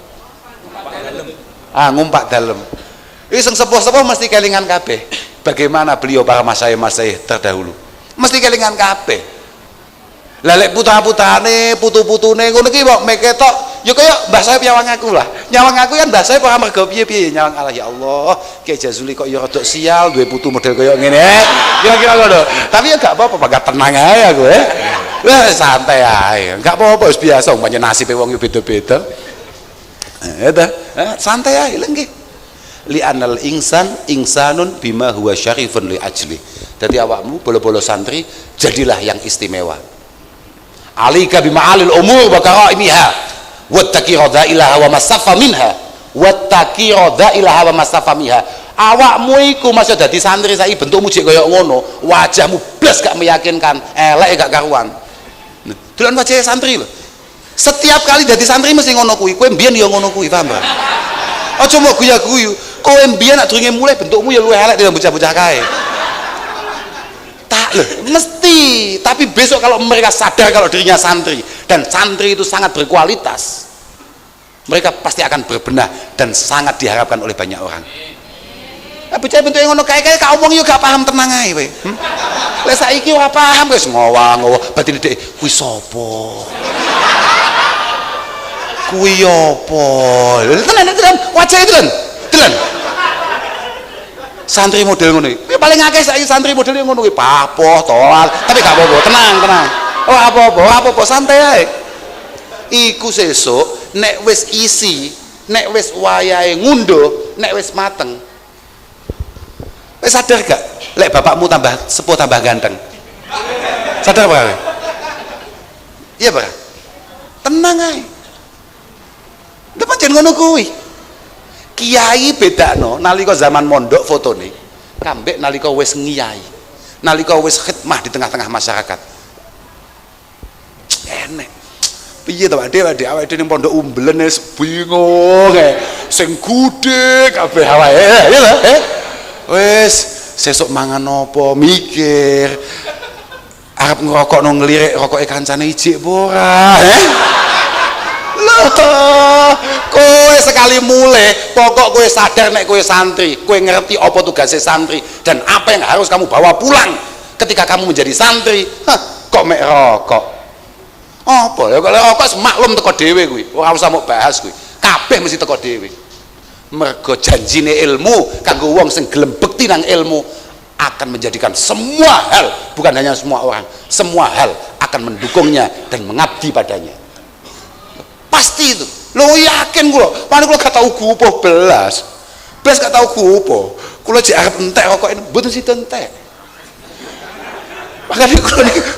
Ngumpak dalem. Iki sing sepuh-sepuh mesti kelingan kabeh. Bagaimana beliau para masyayikh terdahulu? Mesti kelingan kabeh. Lah lek putra-putrane, putu-putune ngono iki kok meketok ya kaya Mbah Saib nyawang aku lah. Nyawang aku kan Mbah Saib ora mergo piye-piye nyawang Allah ya Allah, Ki Jazuli kok ya rada sial duwe putu model kaya ngene. Kira-kira ngono. Tapi ya gak apa-apa, gak tenang ae aku Wah santai ae. Gak apa-apa wis biasa umpamane nasibe wong yo beda-beda. Santai ae lho nggih. Li'anal insan insanun bima huwa syarifun li ajli. Jadi awakmu bolo-bolo santri jadilah yang istimewa. Alika bima'alil umur wa karaimiha wattaqi radailaha wa masafa minha wattaqi radailaha wa masafa minha. Awakmu iku masih dadi santri saiki bentukmu jek kaya ngono, wajahmu blas gak meyakinkan, elek gak karuan. Dolan wajah santri lho. Setiap kali dadi santri mesti ngono kuwi. Kowe mbiyen ya ngono kuwi, paham, Pak? Aja mbok guyu-guyu. Kowe mbiyen nek durunge mulai bentukmu ya luwih elek dengan bocah-bocah kae. Tak loh, mesti. Tapi besok kalau mereka sadar kalau dirinya santri dan santri itu sangat berkualitas, mereka pasti akan berbenah dan sangat diharapkan oleh banyak orang. Bocah bentuknya ngono kae kak omong yo gak paham, tenang ae kowe. Lek saiki ora paham wis ngowa-ngowa, batine dhek kuwi sapa? Kuwi apa? Tenan wajah itu tenan. Santri model ngono iki. Paling akeh saiki santri model ngono kuwi papoh, tolak, tapi gak apa-apa, tenang. Oh apa-apa, santai ae. Iku sesuk nek wis isi, nek wis wayahe ngunduh, nek wis mateng. Wis sadar gak? Lek bapakmu tambah sepuh tambah ganteng. Sadar apa? Iya, Pak. Tenang ae. Udah pancen ngono kuwi. Kiai bedakno nalika zaman mondok fotone, kambek nalika wis ngiyai. Nalika wis khidmah di tengah-tengah masyarakat. Enek. Piye to, Pak? Awake dhewe ning pondok umbelen wis bingung ae. Sing gudhe kabeh awake. Ya lho, wis sesuk mangan apa mikir. Arep ngerokok nang ngelirik rokoke kancane ijik apa ora, Loh, kowe sekali mulai pokok kowe sadar nek kowe santri, kowe ngerti apa tugasnya santri dan apa yang harus kamu bawa pulang ketika kamu menjadi santri. Kok mek rokok apa ya, kalau rokok semaklum teko dhewe kuwi, ora usah mau bahas kuwi, kabeh mesti teko dhewe. Mergo janjine ilmu kanggo wong sing gelem bekti nang ilmu akan menjadikan semua hal, bukan hanya semua orang, semua hal akan mendukungnya dan mengabdi padanya. Pasti itu. Lo yakin kula, paling kula gak tau gupoh belas gak tau gupoh. Kula jek arep entek rokok ini mboten sida entek. Makane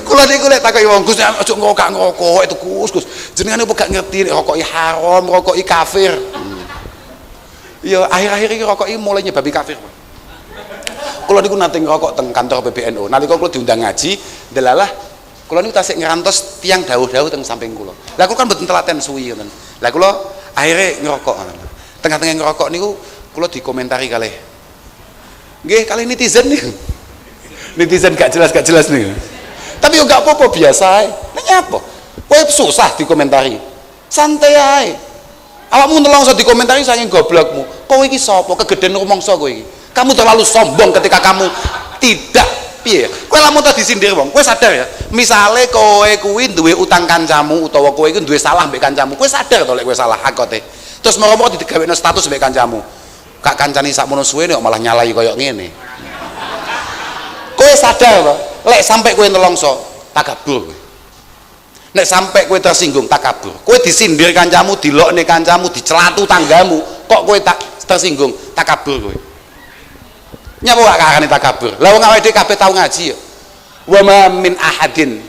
kula niku lek takoki wong Gus aja ngerokok itu Gus. Jenengane apa gak ngerti rokok haram, rokok kafir. Ya akhir-akhir ini rokok ini mulai nyebabi kafir. Kalau niku nate ngerokok teng kantor PBNU, nalika kula diundang ngaji, delalah kula niku tasik ngerantos tiang dawuh-dawuh teng samping kula. Lah kula kan mboten telaten suwi ngoten. Lah kula akhirnya ngerokok. Tengah-tengah ngerokok niku kula dikomentari kalih. Nggih, kalih netizen niku. Netizen gak jelas niku. Tapi yo gak apa-apa biasa ae. Lah nyapa? Kowe susah dikomentari. Santai ae. Awakmu nelongso dikomentari saking goblokmu. Kowe iki sapa? Kegeden rumangsa kowe iki. Kamu terlalu sombong ketika kamu tidak piye. Kowe lamun ta disindir wong, kowe sadar ya. Misale kowe kuwi duwe utang kancamu utawa kowe iku duwe salah mbek kancamu, kowe sadar to lek kowe salah hakote. Terus moro-moro digawekno status mbek kancamu. Kak kancane sakmono suwe kok malah nyalai koyo ngene. Kowe sadar to, lek sampai kowe nelongso, takabur kowe. Nek sampai kowe tersinggung, takabur. Kowe disindir kancamu, dilokne kancamu, dicelatu tanggamu, kok kowe tak tersinggung, takabur kowe. Nyapa gak karane takabur? Lah wong awake dhewe kabeh tau ngaji ya. Wa ma min ahadin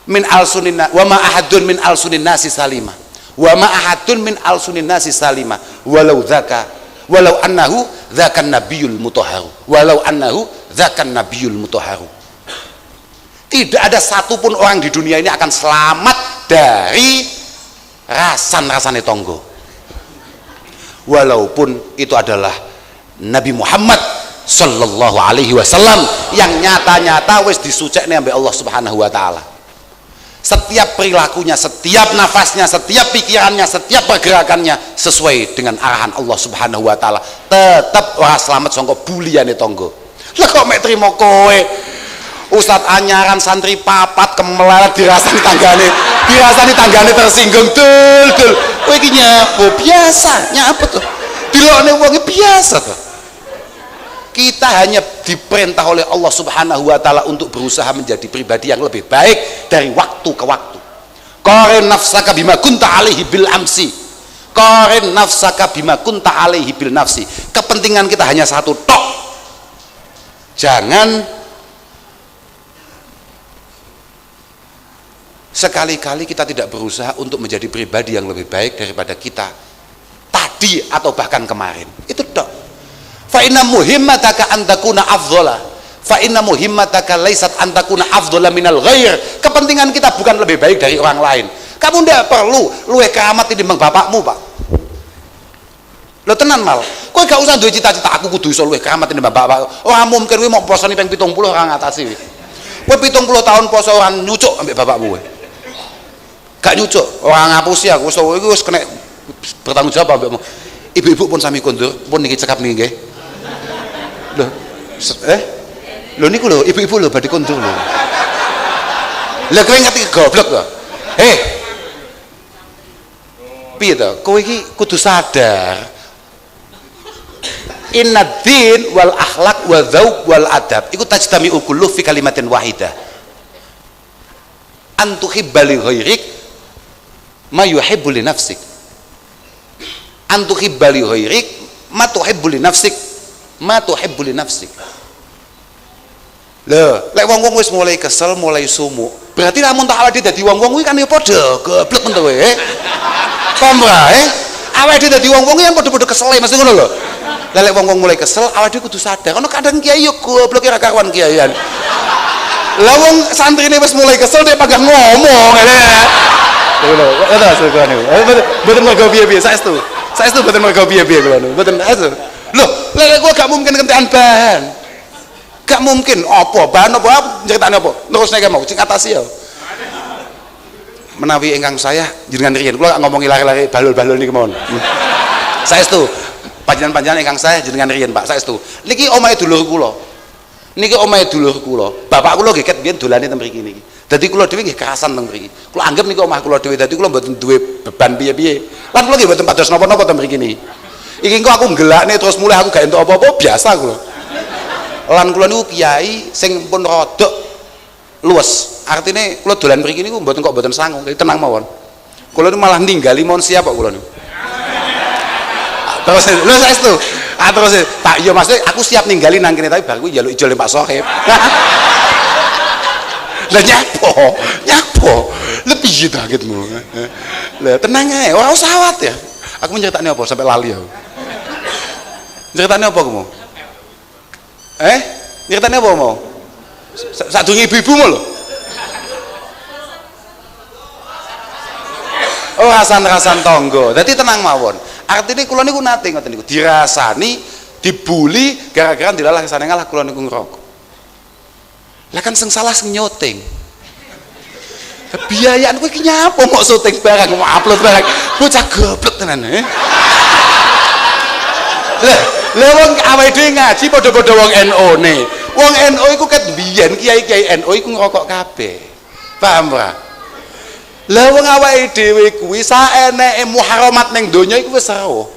min alsunina wa ma ahadun min alsunin nasi salima. Wa ma ahadun min alsunin nasi salima walau annahu dzakan nabiyul mutahharu. Walau annahu dzakan nabiyul mutahharu. Tidak ada satupun orang di dunia ini akan selamat dari rasan-rasane tonggo. Walaupun itu adalah Nabi Muhammad sallallahu alaihi wasallam yang nyata-nyata wis disucekne ambek Allah Subhanahu wa taala. Setiap perilakunya, setiap nafasnya, setiap pikirannya, setiap pergerakannya sesuai dengan arahan Allah Subhanahu wa taala. Tetep ora selamat sangka buliyane tonggo. Lah kok mek trimo kowe Ustadz anyaran santri papat kemelarat dirasani tanggane tersinggung dul. Kowe iki nyapo biasa, nyapa tuh. Dilokne wong biasa tuh. Kita hanya diperintah oleh Allah Subhanahu wa taala untuk berusaha menjadi pribadi yang lebih baik dari waktu ke waktu. Qarin nafsaka bima kunta alaihi bil amsi. Qarin nafsaka bima kunta alaihi bil nafsi. Kepentingan kita hanya satu tok. Jangan sekali-kali kita tidak berusaha untuk menjadi pribadi yang lebih baik daripada kita tadi atau bahkan kemarin. Itu tok. Fa inna muhimmataka an takuna afdhala. Fa inna muhimmataka laysat an takuna afdhala minal ghair. Kepentingan kita bukan lebih baik dari orang lain. Kamu ndak perlu luwih keramat tinimbang bapakmu, Pak. Lo tenan mal. Kowe gak usah duwe cita-cita aku kudu iso luwih keramat ini bapak. Ora mungkin kowe mau posone ping 70 ora ngatasi. Kowe 70 tahun poso ora nyucuk ambek bapakmu kowe. Gak nyucuk, ora ngapusi aku wis kena bertanggung jawab ambekmu. Ibu-ibu pun sami kondur, pun niki cekap niki nggih. Lho. Lho niku lho, ibu-ibu lho badhe kondur lho. Lah kowe ngerti goblok to? Piye to? Kowe iki kudu sadar. Inna din wal akhlak wa dzauq wal adab iku tajtami'u kullu fi kalimatin wahidah. Antuhibba li ghairik ma yuhibbu li nafsik. Antuhibba li ghairik ma tuhibbu li nafsik. Ma tuhibbu li nafsik. Lho, lek wong-wong wis mulai kesel, mulai sumuk, berarti lamun tak awake dadi wong-wong kuwi kan ya padha goblok men to kowe. Komra, awake dadi wong-wong yang padha-padha kesel mesti ngono lho. Lelek wong-wong mulai kesel, awake kudu sadar. Ono kadang kiai yo goblok ora karuan kiaian. Lah wong santrine wis mulai kesel dia pagah ngomong ngene. Lho, ngono sekono niku. Mboten mergo piye-piye, saestu. Saestu mboten mergo piye-piye kula niku. Mboten asu. Lho, lelek gua gak mungkin kentekan bahan. Gak mungkin apa bahan apa nyeritane apa. Terus nek mau sing atasi ya. Menawi ingkang saya jenengan riyen kula ngomongi lari-lari balul-balul niki mawon. Saestu. Panjenengan ingkang saya jenengan riyen Pak saestu. Niki omahe dulur kula. Niki omahe dulur kula. Bapak kula nggih ket biyen dolane teng mriki niki. Dadi kula dhewe nggih kerasan teng mriki. Kula anggap niki omah kula dhewe dadi kula mboten duwe beban piye-piye. Lan kula nggih mboten pados napa-napa teng mriki niki. Iki engko aku nggelakne terus mulai aku gak entuk apa-apa biasa kula. Lan kula niku kiai sing pun rodok luwes. Artine kula dolan mriki niku mboten kok mboten sangu, tenang mawon. Kula niku malah ninggali mon siap kok kula niku. Terus lho saestu. Terus tak yo Mas aku siap ninggalin nang kene tapi bar kuwi njaluk ijol Pak Sohib. Lah nyapo. Lebih piye targetmu? Lah tenang ae, ora usah khawatir. Aku menceritane apa sampai lali aku. Ceritane apa kamu? Ceritane apa mau? Sadurunge ibu-ibumu lho. Oh rasan-rasan tonggo. Dadi tenang mawon. Artinya kula niku nate ngoten niku dirasani, dibuli gara-gara dilalah kesane ngalah kula niku ngerokok. Lah kan sing salah sing nyoting. Kebiayaan kowe iki nyapa mok syuting barang, mau upload barang. Bocah goblok tenan Lah wong awake dhewe ngaji padha-padha wong NU ne. Wong NU iku ket biyen kiai-kiai NU iku ngerokok kabeh. Paham ora? Lah wong awake dhewe kuwi saeneke muharamat ning donya iku wis seru.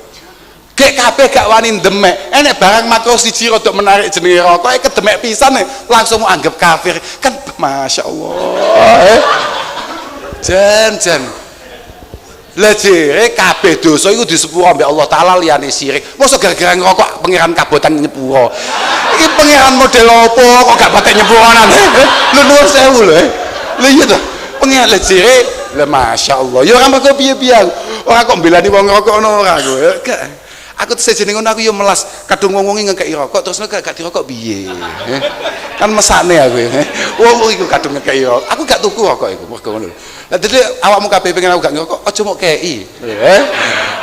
Gek kabeh gak wani ndemek. Enek barang makro siji rodok menarik jenenge rokok kedemek pisan langsung anggap kafir. Kan masyaallah. Jan. Lah jere kabeh dosa iku disepuro ambek Allah taala liyane syirik. Mosok gara-gara ngerokok pangeran kabotan nyepuro. Iki pangeran model opo kok gak patek nyepuronan. Lho nuwun sewu lho. Lha iya to. Pangeran lah jere lah masyaallah ya ora mergo piye-piye ora kok mbelani wong ngerokok ngono ora aku sejene ngono aku ya melas kadung wong-wong ngekeki rokok terus gak dirokok piye kan mesakne aku wong iku kadung ngekeki rokok aku gak tuku rokok iku mergo ngono lah dadi awakmu kabeh pengen aku gak ngerokok aja mok kei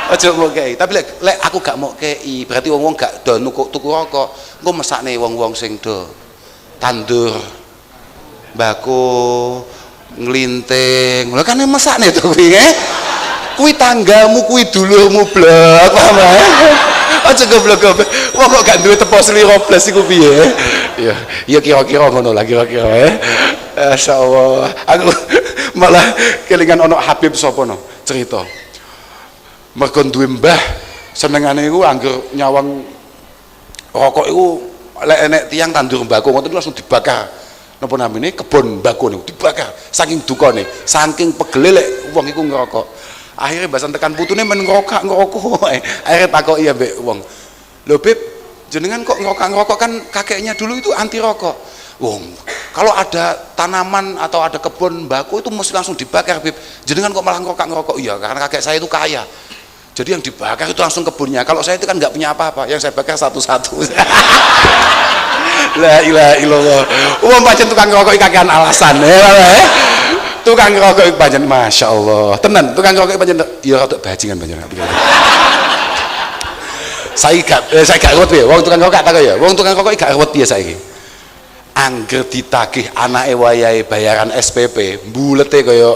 aja mok kei tapi lek aku gak mok kei berarti wong-wong gak do tuku rokok engko mesakne wong-wong sing do tandur mbako nglinting lho kan mesakne to kuwi kuwi tanggamu kuwi dulurmu blek paham aja goblok-goblok wong kok gak duwe tepo seliro blas iku piye ya kira-kira ngono lah kira-kira masyaallah aku malah kelingan ono Habib sapa no cerita mergo duwe mbah senengane iku angger nyawang rokok iku lek enek tiyang tandur mbako ngoten langsung dibakar napa namine kebon mbako niku dibakar saking dukane saking pegele lek wong iku ngerokok akhirnya bahasan tekan putune men ngerokok akhirnya takoki ya mbek wong lho Beb jenengan kok ngerokok kan kakeknya dulu itu anti rokok wong kalau ada tanaman atau ada kebun mbako itu mesti langsung dibakar Beb jenengan kok malah ngerokok iya karena kakek saya itu kaya jadi yang dibakar itu langsung kebunnya kalau saya itu kan nggak punya apa-apa yang saya bakar satu-satu la ilaha illallah wong pancen tukang ngerokok kakean alasan tukang ngerokok pancen masyaallah tenan tukang ngerokok pancen ya rada bajingan pancen Saya gak ruwet ya. Wong tukang rokok tak ya. Wong tukang rokok gak ruwet ya saiki. Angger ditagih anake wayahe bayaran SPP, bulete kaya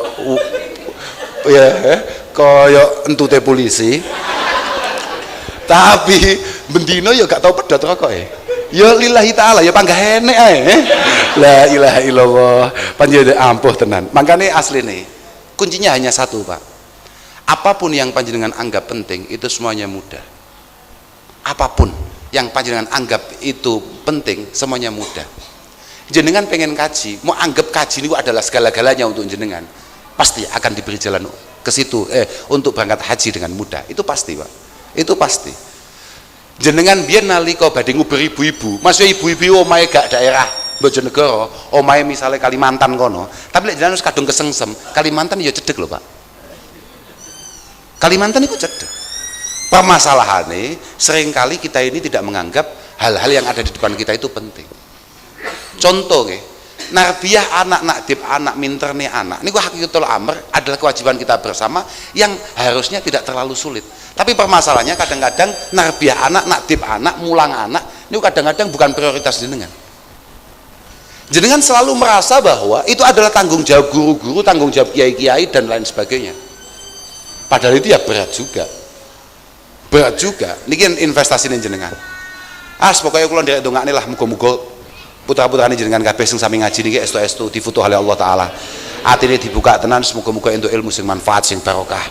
ya kaya entute polisi. Tapi bendino ya gak tau pedhot rokoke. Ya lillahi taala ya panggah enek ae. La ilaha illallah. Panjenengan ampuh tenan. Makane asline kuncinya hanya satu, Pak. Apapun yang panjenengan anggap penting itu semuanya mudah. Apapun yang panjenengan anggap itu penting semuanya mudah. Jenengan pengen kaji, mau anggap kaji ini adalah segala-galanya untuk jenengan, pasti akan diberi jalan ke situ untuk berangkat haji dengan mudah. Itu pasti, Pak. Itu pasti. Jenengan biar nalika badhe nguber ibu-ibu, maksudnya ibu-ibu omahe gak daerah Bojonegoro, omahe misalnya Kalimantan kono, tapi lek jenengan wis kadung kesengsem, Kalimantan ya cedek lho, Pak. Kalimantan itu cedek. Permasalahannya seringkali kita ini tidak menganggap hal-hal yang ada di depan kita itu penting. Contoh narbiyah anak, nakdib anak, minterne anak, ini hakikatul amr adalah kewajiban kita bersama yang harusnya tidak terlalu sulit. Tapi permasalahannya kadang-kadang narbiyah anak, nakdib anak, mulang anak ini kadang-kadang bukan prioritas jenengan. Jenengan selalu merasa bahwa itu adalah tanggung jawab guru-guru, tanggung jawab kiai-kiai dan lain sebagainya. Padahal itu ya berat juga. Berat juga. Niki investasi ning jenengan. Pokoknya kula nderek ndongakne lah muga-muga putra-putrane jenengan kabeh sing sami ngaji niki estu-estu difutuh oleh Allah taala. Atine dibuka tenan semoga-moga entuk ilmu sing manfaat sing barokah.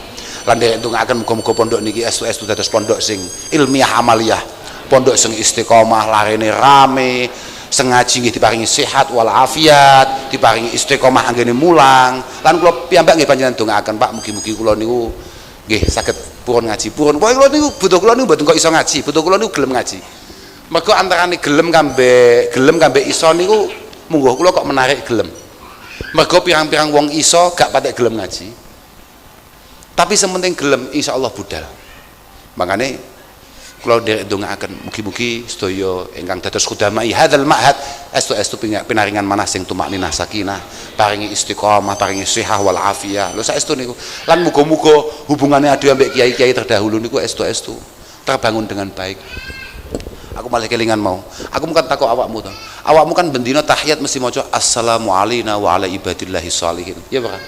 Lan nderek ndongakaken muga-muga pondok niki estu-estu dados pondok sing ilmiah amaliyah, pondok sing istiqomah, larene rame, sing ngaji nggih diparingi sehat wal afiat, diparingi istiqomah anggene mulang. Lan kula piyambak nggih panjenengan ndongakaken Pak, mugi-mugi kula niku nggih saged purun ngaji. Purun pokoke kula niku butuh kula niku mboten kok iso ngaji, butuh kula niku gelem ngaji. Mergo antarane gelem kambe iso niku mungguh kula kok menarik gelem. Mergo pirang-pirang wong iso gak patek gelem ngaji. Tapi sementing gelem insyaallah budal. Makane kula nderek ndongaaken mugi-mugi sedaya ingkang dados khudamai hadzal ma'had estu-estu pinaringan manah sing tumakninah sakinah, paringi istiqomah, paringi sihah wal afiyah. Lho saestu niku. Lan muga-muga hubungane adu ambek kiai-kiai terdahulu niku estu-estu terbangun dengan baik. Aku malah kelingan mau. Aku mungkin takut awakmu to. Awakmu kan bendina tahiyat mesti maca assalamu alayna wa ala ibadillahi sholihin. Ya bukan?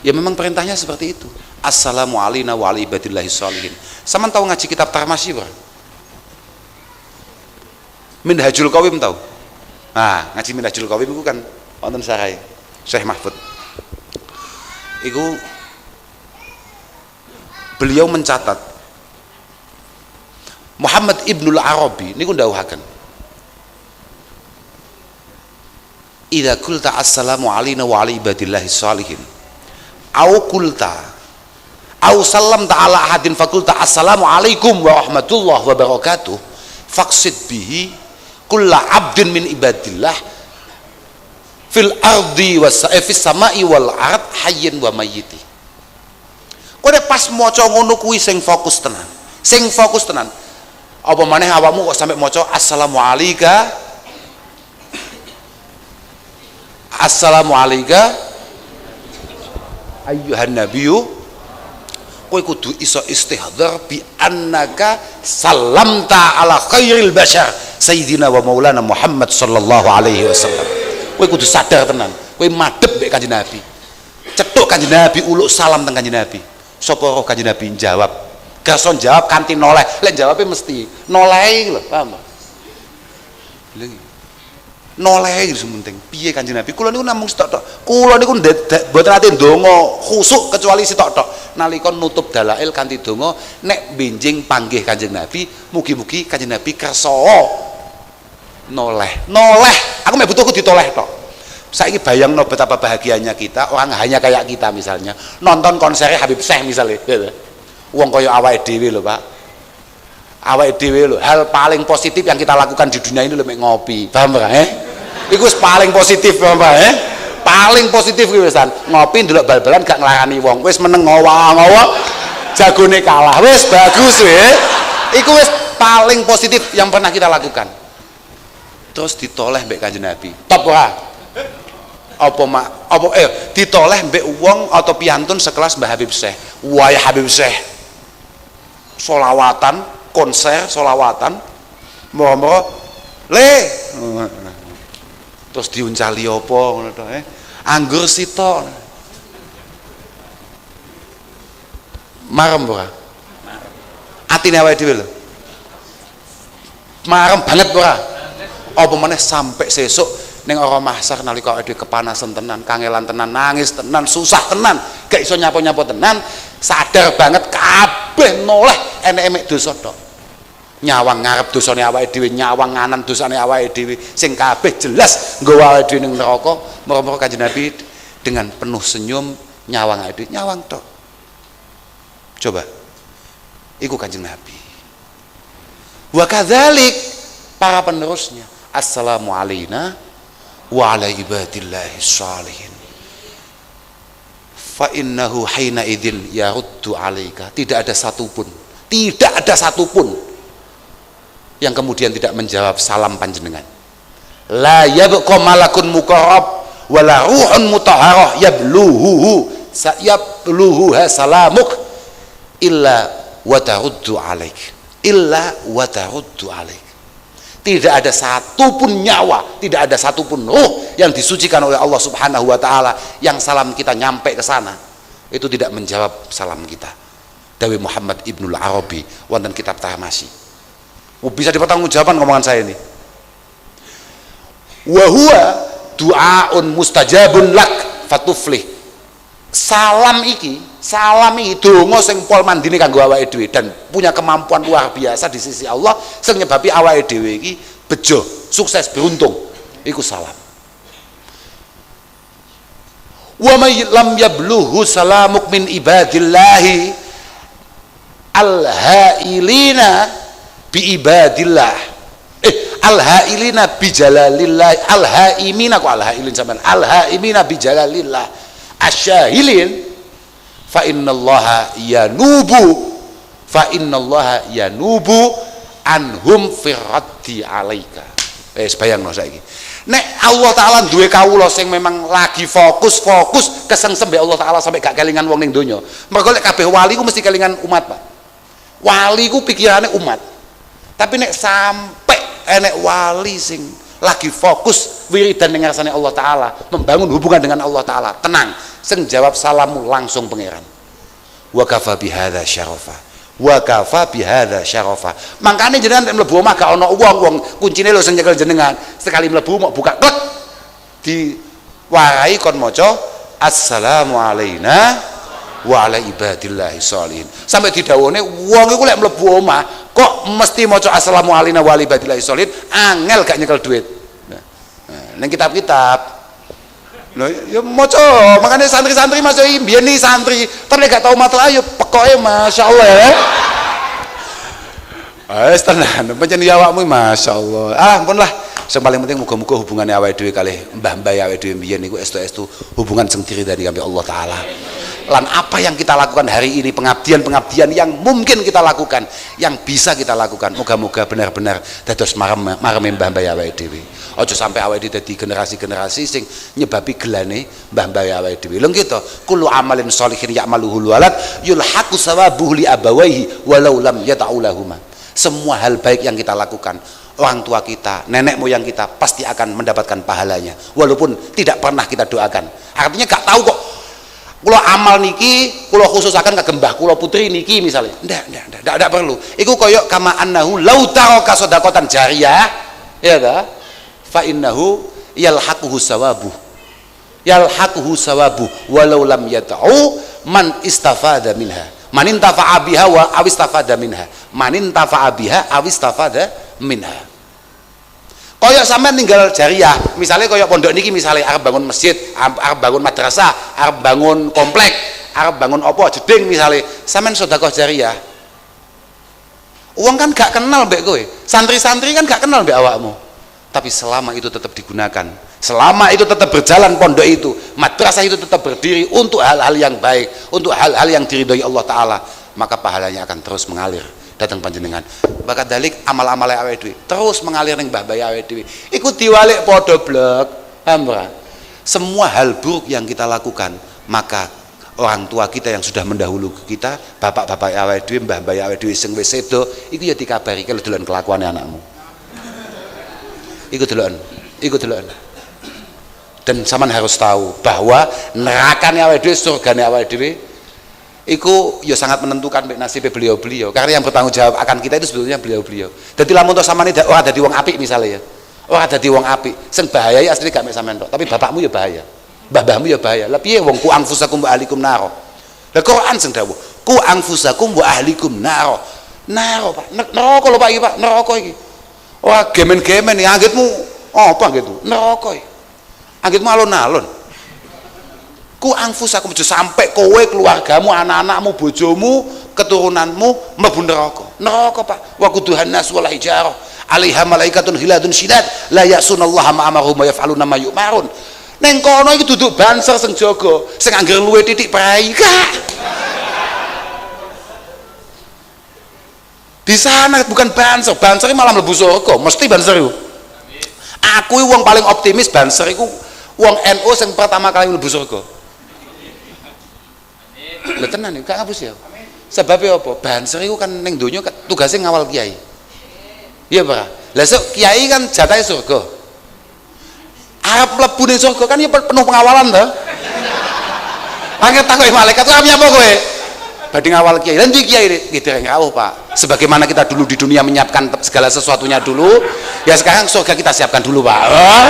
Ya memang perintahnya seperti itu. Assalamu alayna wa ala ibadillahi sholihin. Sama tahu ngaji kitab Tarmasyi bukan? Minhajul Qawim tahu? Nah, ngaji Minhajul Qawim itu kan wonten sarai Syekh Mahfud. Iku beliau mencatat Muhammad Ibnul Arabi niku ndawuhaken idza qulta assalamu alayna wa ala ibadillahi sholihin au qulta au sallamta ala ahadin faqulta assalamu alaikum wa rahmatullahi wa barakatuh faqsid bihi kulla abdin min ibadillah fil ardi fis samai wal ard hayyin wa mayyiti. Kowe pas maca ngono kuwi sing fokus tenan. Sing fokus tenan. Apa maneh awakmu kok sampai maca assalamu alayka ayyuhan nabiyyu, kowe kudu iso istihdhar bi annaka sallamta ala khairil bashar sayyidina wa maulana Muhammad sallallahu alaihi wasallam. Kowe kudu sadar tenan, kowe madhep mek Kanjeng Nabi, cetuk Kanjeng Nabi, uluk salam teng Kanjeng Nabi. Sapa roh Kanjeng Nabi jawab, gason jawab kanthi noleh, lek jawabnya mesti nolehi lho, paham? Nolehi sementing piye Kanjeng Nabi. Kula niku namung sitok-tok. Kula niku mboten ate ndonga khusuk kecuali sitok-tok. Nalika nutup dalail kanthi donga nek benjing panggih Kanjeng Nabi, mugi-mugi Kanjeng Nabi kersa noleh. Aku mek butuhku ditoleh tok. Saiki bayangno betapa bahagianya kita, orang hanya kayak kita misalnya nonton konsernya Habib Syekh misalnya. Wong kaya awake dhewe lho, Pak. Awake dhewe lho, hal paling positif yang kita lakukan di dunia ini lho mek ngopi. Paham ora, Iku paling positif, paham ora, Paling positif kuwi wisan. Ngopi ndelok bal-balan gak nglarani wong. Wis meneng ngowo-ngowo, jagone kalah. Wis bagus Iku wis paling positif yang pernah kita lakukan. Terus ditoleh mbek Kanjeng Nabi. Top ora? Ditoleh mbek wong atau piantun sekelas Mbah Habib Syekh. Wah, Habib Syekh. Solawatan konser solawatan moro-moro le terus diuncali apa ngono to anggur sito marem ora atine awake dhewe lho marem banget ora apa meneh sampai sesuk ning ora mahsar nalika awake dhewe kepanasan tenan kangelan tenan nangis tenan susah tenan gak iso nyapa-nyapa tenan sadar banget kabeh noleh eneke mek dosa tok nyawang ngarep dosane awake dhewe nyawang nganan dosane awake dhewe sing kabeh jelas nggawa awake dhewe ning neraka moro-moro Kanjeng Nabi dengan penuh senyum nyawang awake dhewe nyawang tok coba iku Kanjeng Nabi wa kadzalik para penerusnya assalamu alaina wa ala ibadillahi shalihin fa innahu hina idzin yaruddu alaika tidak ada satupun yang kemudian tidak menjawab salam panjenengan la yabqa malakun muqarrab wala ruhun mutahharah yabluhu salamuk illa wa taruddu alaik tidak ada satupun nyawa tidak ada satupun ruh yang disucikan oleh Allah Subhanahu wa taala yang salam kita nyampe ke sana itu tidak menjawab salam kita Dawi Muhammad Ibnul Arabi wonten kitab Tarmasi bisa dipertanggungjawabkan ngomongan saya ini wa huwa du'aun mustajabun lak fatuflih salam iki donga sing pol mandine kanggo awake dhewe dan punya kemampuan luar biasa di sisi Allah sing nyebabi awake dhewe iki bejo sukses beruntung iku salam wa may lam yabluhu salamuk min ibadillahi al-hailina bi ibadillah al-hailina bi jalalillah al-haimina kok al-hailin sampean al-haimina bi jalalillah asyahilin fa innallaha yanubu anhum firraddi alaika bayangno saiki nek Allah taala duwe kawula sing memang lagi fokus kesengsem mbek Allah taala sampai gak kelingan wong ning donya mergo lek kabeh wali ku mesti kelingan umat Pak wali ku pikirane umat tapi nek sampai enek wali sing lagi fokus wiridan ning ngarsane Allah taala membangun hubungan dengan Allah taala tenang sing jawab salammu langsung pangeran wa kafa bihadza syarafa mangkane jenengan nek mlebu omah gak ana wong kuncine lho sing nyekel jenengan sekali mlebu mau buka klek diwarai kon maca assalamu alaina wa ala ibadillahi sholihin sampai didhawuhne wong iku lek mlebu omah kok mesti maca assalamu alaina wa ala ibadillahi sholihin angel gak nyekel duit ning kitab-kitab lho ya maca makane santri-santri maca mbiyen iki santri tapi gak tau matel ayo pekoke masyaallah wis tenan pancen awakmu masyaallah ampun lah yang paling penting muga-muga hubungannya awake dhewe kalih mbah-mbah awake dhewe mbiyen niku estu-estu hubungan sing diridani karo Allah taala lan apa yang kita lakukan hari ini pengabdian yang mungkin kita lakukan yang bisa kita lakukan moga-moga benar-benar dados marem mbah-mbah awake dhewe aja sampai awake dhewe dadi generasi-generasi sing nyebabi gelane mbah-mbah awake dhewe lho gitu kullu amalin sholihin ya'maluhu walad yulhaqu sawabuhu li abawaihi walau lam yata'ulahuma semua hal baik yang kita lakukan orang tua kita, nenek moyang kita pasti akan mendapatkan pahalanya walaupun tidak pernah kita doakan artinya gak tahu kok kula amal niki kula khususaken kagem mbah kula putri niki misalnya ndak perlu iku koyok kama annahu law taraka shadaqatan jariyah ya ta fa innahu yalhaquhu sawabu walau lam yata'u man istafada minha man intafa'a biha wa awistafada minha man intafa'a biha awistafada minha koyok sampean tinggal jariah misalnya koyok pondok niki misalnya arep bangun masjid arep bangun madrasah arep bangun komplek arep bangun apa jeding misalnya sampean sedekah jariah uang kan gak kenal mbek kowe santri-santri kan gak kenal mbek awakmu tapi selama itu tetap digunakan selama itu tetap berjalan pondok itu madrasah itu tetap berdiri untuk hal-hal yang baik untuk hal-hal yang diridhoi Allah taala maka pahalanya akan terus mengalir datang panjenengan bakat dalik amal-amal awake dhewe terus mengalir ning mbah-mbah awake dhewe iku diwalik padha blek paham ora semua hal buruk yang kita lakukan maka orang tua kita yang sudah mendahulu kita, bapak-bapak awake dhewe, mbah-mbah awake dhewe sing wis sedo, iku ya dikabari kalau dolan kelakuane anakmu. Iku deloken. Dan sampean harus tahu bahwa nerakane awake dhewe, surgane awake dhewe iku ya sangat menentukan nasibnya beliau-beliau. Karena yang bertanggung jawab akan kita itu sebetulnya beliau-beliau. Dadi lamun to sampean ora dadi wong apik misalnya ya. Ora dadi wong apik, sing bahaya asline gak mek sampean tok, tapi bapakmu ya bahaya. Mbah-mbahmu ya bahaya. Lah piye wong ku anfusakum wa ahlikum naro. Lah Quran sing dawuh, ku anfusakum wa ahlikum naro. Naro, Pak. Neraka lho Pak iki, Pak. Neraka iki. Wah, gemen-gemen ya anggitmu apa gitu? Neraka iki. Anggitmu alon-alon. Ku anfusakum sampai kowe, keluargamu, anak-anakmu, bojomu, keturunanmu mlebu neraka. Neraka, Pak. Wa quduhan nas wal hijarah. 'Alaiha malaikatun hiladun syidad la ya'sunallaha ma amaruhum wa yaf'aluna ma yu'marun. Neng kono iki duduk banser sing jaga, sing angger luwe titik prai. Di sana bukan banser, banser malah mlebu surga, mesti banser iku. Aku wong paling optimis banser iku wong NU sing pertama kali mlebu surga. Lha tenan iki gak ngapus ya. Sebabnya apa? Banser iku kan ning donya tugasnya ngawal kiai. Iya, Pak. Lah sok kiai kan jatahe surga. Arep mlebu ning surga kan ya penuh pengawalan to. Angger takoki malaikat, "Kok nyapa kowe?" Badhe ngawal kiai. Lah ndi kiai nggih dereng rawuh, Pak. Sebagaimana kita dulu di dunia menyiapkan segala sesuatunya dulu, ya sekarang surga kita siapkan dulu, Pak. Oh.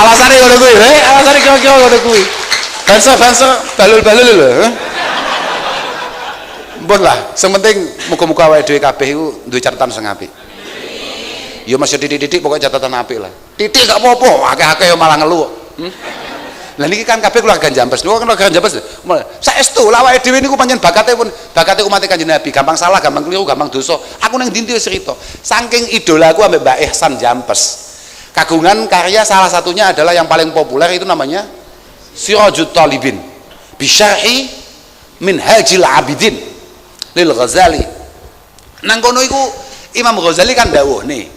Alasane ngono kuwi, alasane kira-kira ngono kuwi. Banser balul-balul lho. Mbon lah, sing penting muga-muga awake dhewe kabeh iku duwe catatan sing apik. Ya masih titik-titik pokoknya catatan apik lah. Titik gak apa-apa, akeh-akeh ya malah ngeluh. Lah niki kan kabeh keluarga Jambes. Niku kan keluarga Jambes. Saestu lah awake dhewe niku pancen bakate umat Kanjeng Nabi, gampang salah, gampang keliru, gampang dosa. Aku nang ndi cerita. Saking idolaku ambek Mbak Ihsan Jambes. Kagungan karya salah satunya adalah yang paling populer itu namanya Sirajut Talibin. Bisyarhi Minhajil Abidin lil Ghazali. Nang kono iku Imam Ghazali kan dawuh nih.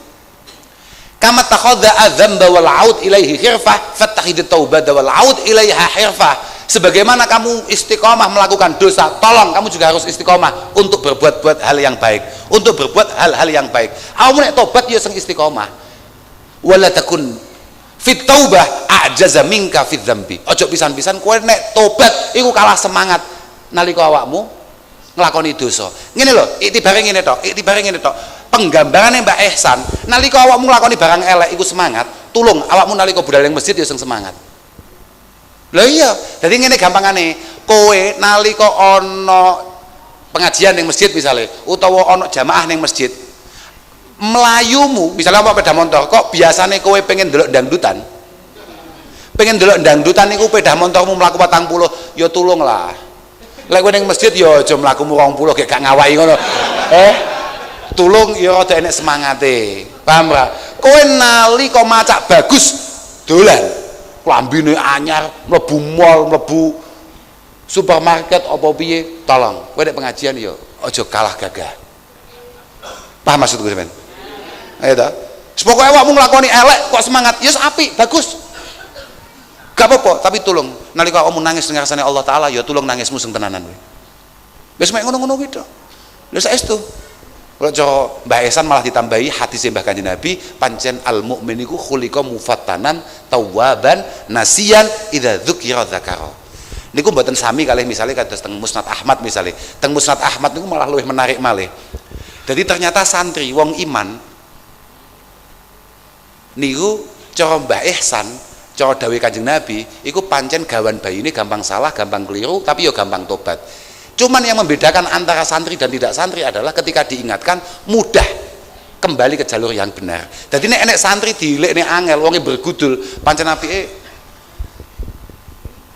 Kama takhadha adzamba wal aud ilaihi khirfah fattakhid taubata wal aud ilaiha hirfah. Sebagaimana kamu istiqomah melakukan dosa, tolong kamu juga harus istiqomah untuk berbuat hal yang baik, untuk berbuat hal-hal yang baik. Kamu nek tobat ya sing istiqomah. Wala takun fit taubah ajaza minka fit dzambi. Ojo pisan-pisan kowe nek tobat iku kalah semangat nalika awakmu nglakoni dosa. Ngene lho, iktibare ngene tok. Penggambarannya Mbak Ihsan nalika awakmu nglakoni barang elek iku semangat, tulung awakmu nalika budal ning masjid ya sing semangat. Lha iya, dadi ngene gampangane, kowe nalika ana pengajian ning masjid misalnya utawa ana jamaah ning masjid, melayumu misalnya apa sepeda motor, kok biasane kowe pengen ndelok dangdutan. Pengen ndelok dangdutan niku sepeda motormu mlaku 40, ya tulung lah. Lek kowe ning masjid ya aja mlakumu 20 gak ngawahi ngono. Tulung ya rada enek semangate. Paham ra? Kowe nalika macak bagus dolan, klambine anyar, mlebu mall, mlebu supermarket apa piye, tolong kowe nek pengajian ya aja kalah gagah. Paham maksudku sampean? Ayo ta. Pokoke awakmu nglakoni elek kok semangat, ya apik, bagus. Gak apa-apa, tapi tulung nalika awakmu nangis ngarsane Allah taala ya tulung nangismu sing tenanan kowe. Wis mek ngono-ngono kuwi to. Lha saestu. Kalau cara Mbak Ihsan malah ditambahi hadis Mbah Kanjeng Nabi, pancen al mukmin iku khuliqa mufattanan tawwaban nasiyan idza dzukira dzakara. Niku mboten sami kalih misale kados teng Musnad Ahmad misale. Teng Musnad Ahmad niku malah luwih menarik malih. Jadi ternyata santri wong iman niku cara Mbah Ihsan, cara dawuh Kanjeng Nabi, iku pancen gawan bayine gampang salah, gampang keliru, tapi yo gampang tobat. Cuman yang membedakan antara santri dan tidak santri adalah ketika diingatkan mudah kembali ke jalur yang benar. Jadi nek enek santri dilekne angel wonge bergudul pancen apike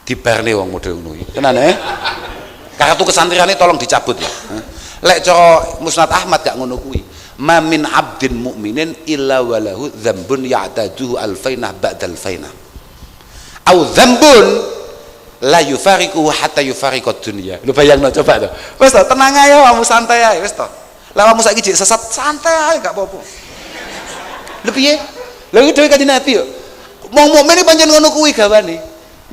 dibarne wong model ngono iki. Tenan kartu kesantriane tolong dicabut ya. Lek cara Musnad Ahmad gak ngono kuwi. Ma min abdin mukminin illa walahu dzambun ya'taduhu alfainah ba'dal fainah. Au dzambun la yufariku hatta yufariqad dunya. Lu bayangno coba to. Wis to tenang ae kamu santai ae wis to. Lah kamu saiki jek sesat santai ae gak apa-apa. Lho piye? Lha iki dhewe Kanjeng Nabi yo. Wong mukmin iki pancen ngono kuwi gawane.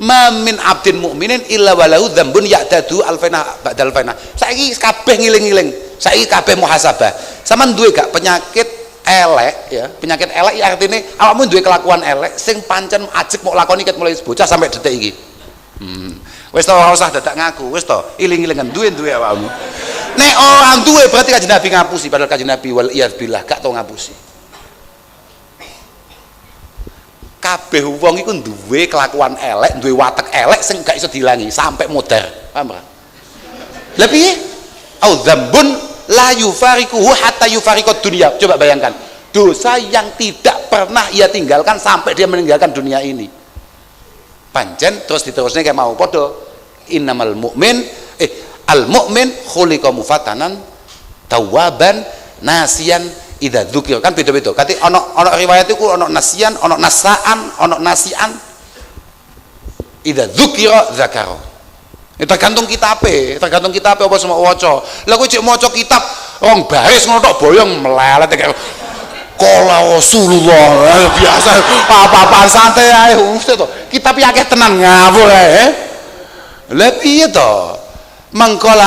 ma min abdin mukminin illa walahu dzambun ya'dadu alfaina ba'dal faina. Saiki kabeh ngiling-ngiling, saiki kabeh muhasabah. Sampeyan duwe gak penyakit elek ya? Penyakit elek ya artine awakmu duwe kelakuan elek sing pancen ajeg mau lakoni ket mulai bocah sampai detik iki. Wis to ora usah dadak ngaku, wis to iling-ilingan duwe awakmu. Nek orang duwe berarti Kanjeng Nabi ngapusi, padahal Kanjeng Nabi wal iyad billah gak tau ngapusi. Kabeh wong iku duwe kelakuan elek, duwe watek elek sing gak iso dilangi sampai modar. Paham ora? Lah piye? Au dzambun la yufariquhu hatta yufariqad dunya. Coba bayangkan, dosa yang tidak pernah ia tinggalkan sampai dia meninggalkan dunia ini. Pancen terus diterusnya kayak mau padha. Innamal mu'min al mu'min khuliqa mufatanan tawwaban nasian idza dzukir, kan beda-beda. Kati ana riwayat iku ana nasian, ana nasaan, ana nasian. Idza dzukira zakara. Tergantung kitabe apa semua waca. Lah kowe cek maca kitab rong baris ngono tok boyong melelet kayak qala Rasulullah. Biasa apa-apaan santai ae mesti to. Kitab akeh tenan ngawur ae. Lah piye to? Mangkola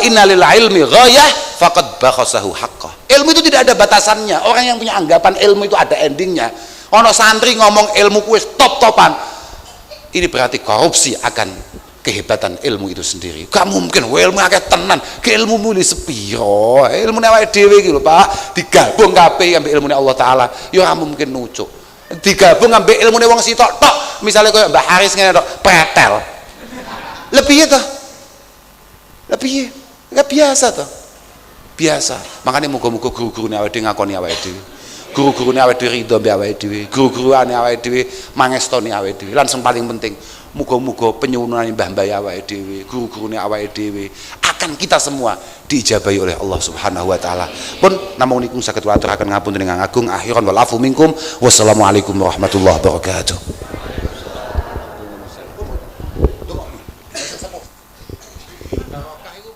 inna lil ilmi ghayah faqad bakhasahu haqqah. Ilmu itu tidak ada batasannya. Orang yang punya anggapan ilmu itu ada endingnya. Ono santri ngomong ilmu kuwi top-topan, ini berarti korupsi akan kehebatan ilmu itu sendiri. Gak mungkin ilmu akeh tenan, ke ilmu muli sepiro. Ilmune awake dhewe iki lho, Pak, digabung kabeh ambek ilmune Allah taala, ya ora mungkin nucuk. Digabung ambek ilmune wong sitok tok, misale koyo Mbah Haris ngene tok, pretel. Lebih ya toh, lebih nggak biasa toh, biasa. Makanya muga-muga guru-guru ini awake dhewe ngakoni awake dhewe, guru-guru ini awake dhewe ridho mbek awake dhewe, guru-guru ini awake dhewe mangestoni awake dhewe. Lan sing paling penting, muga-muga penyuwunan mbah-mbah awake dhewe, guru-guru ini awake dhewe akan kita semua diijabahi oleh Allah Subhanahu wa taala. Pun namung niku saged kula aturaken ngapunten ingkang agung, akhiran wal afu minkum. Wassalamualaikum warahmatullahi wabarakatuh. Barokah iku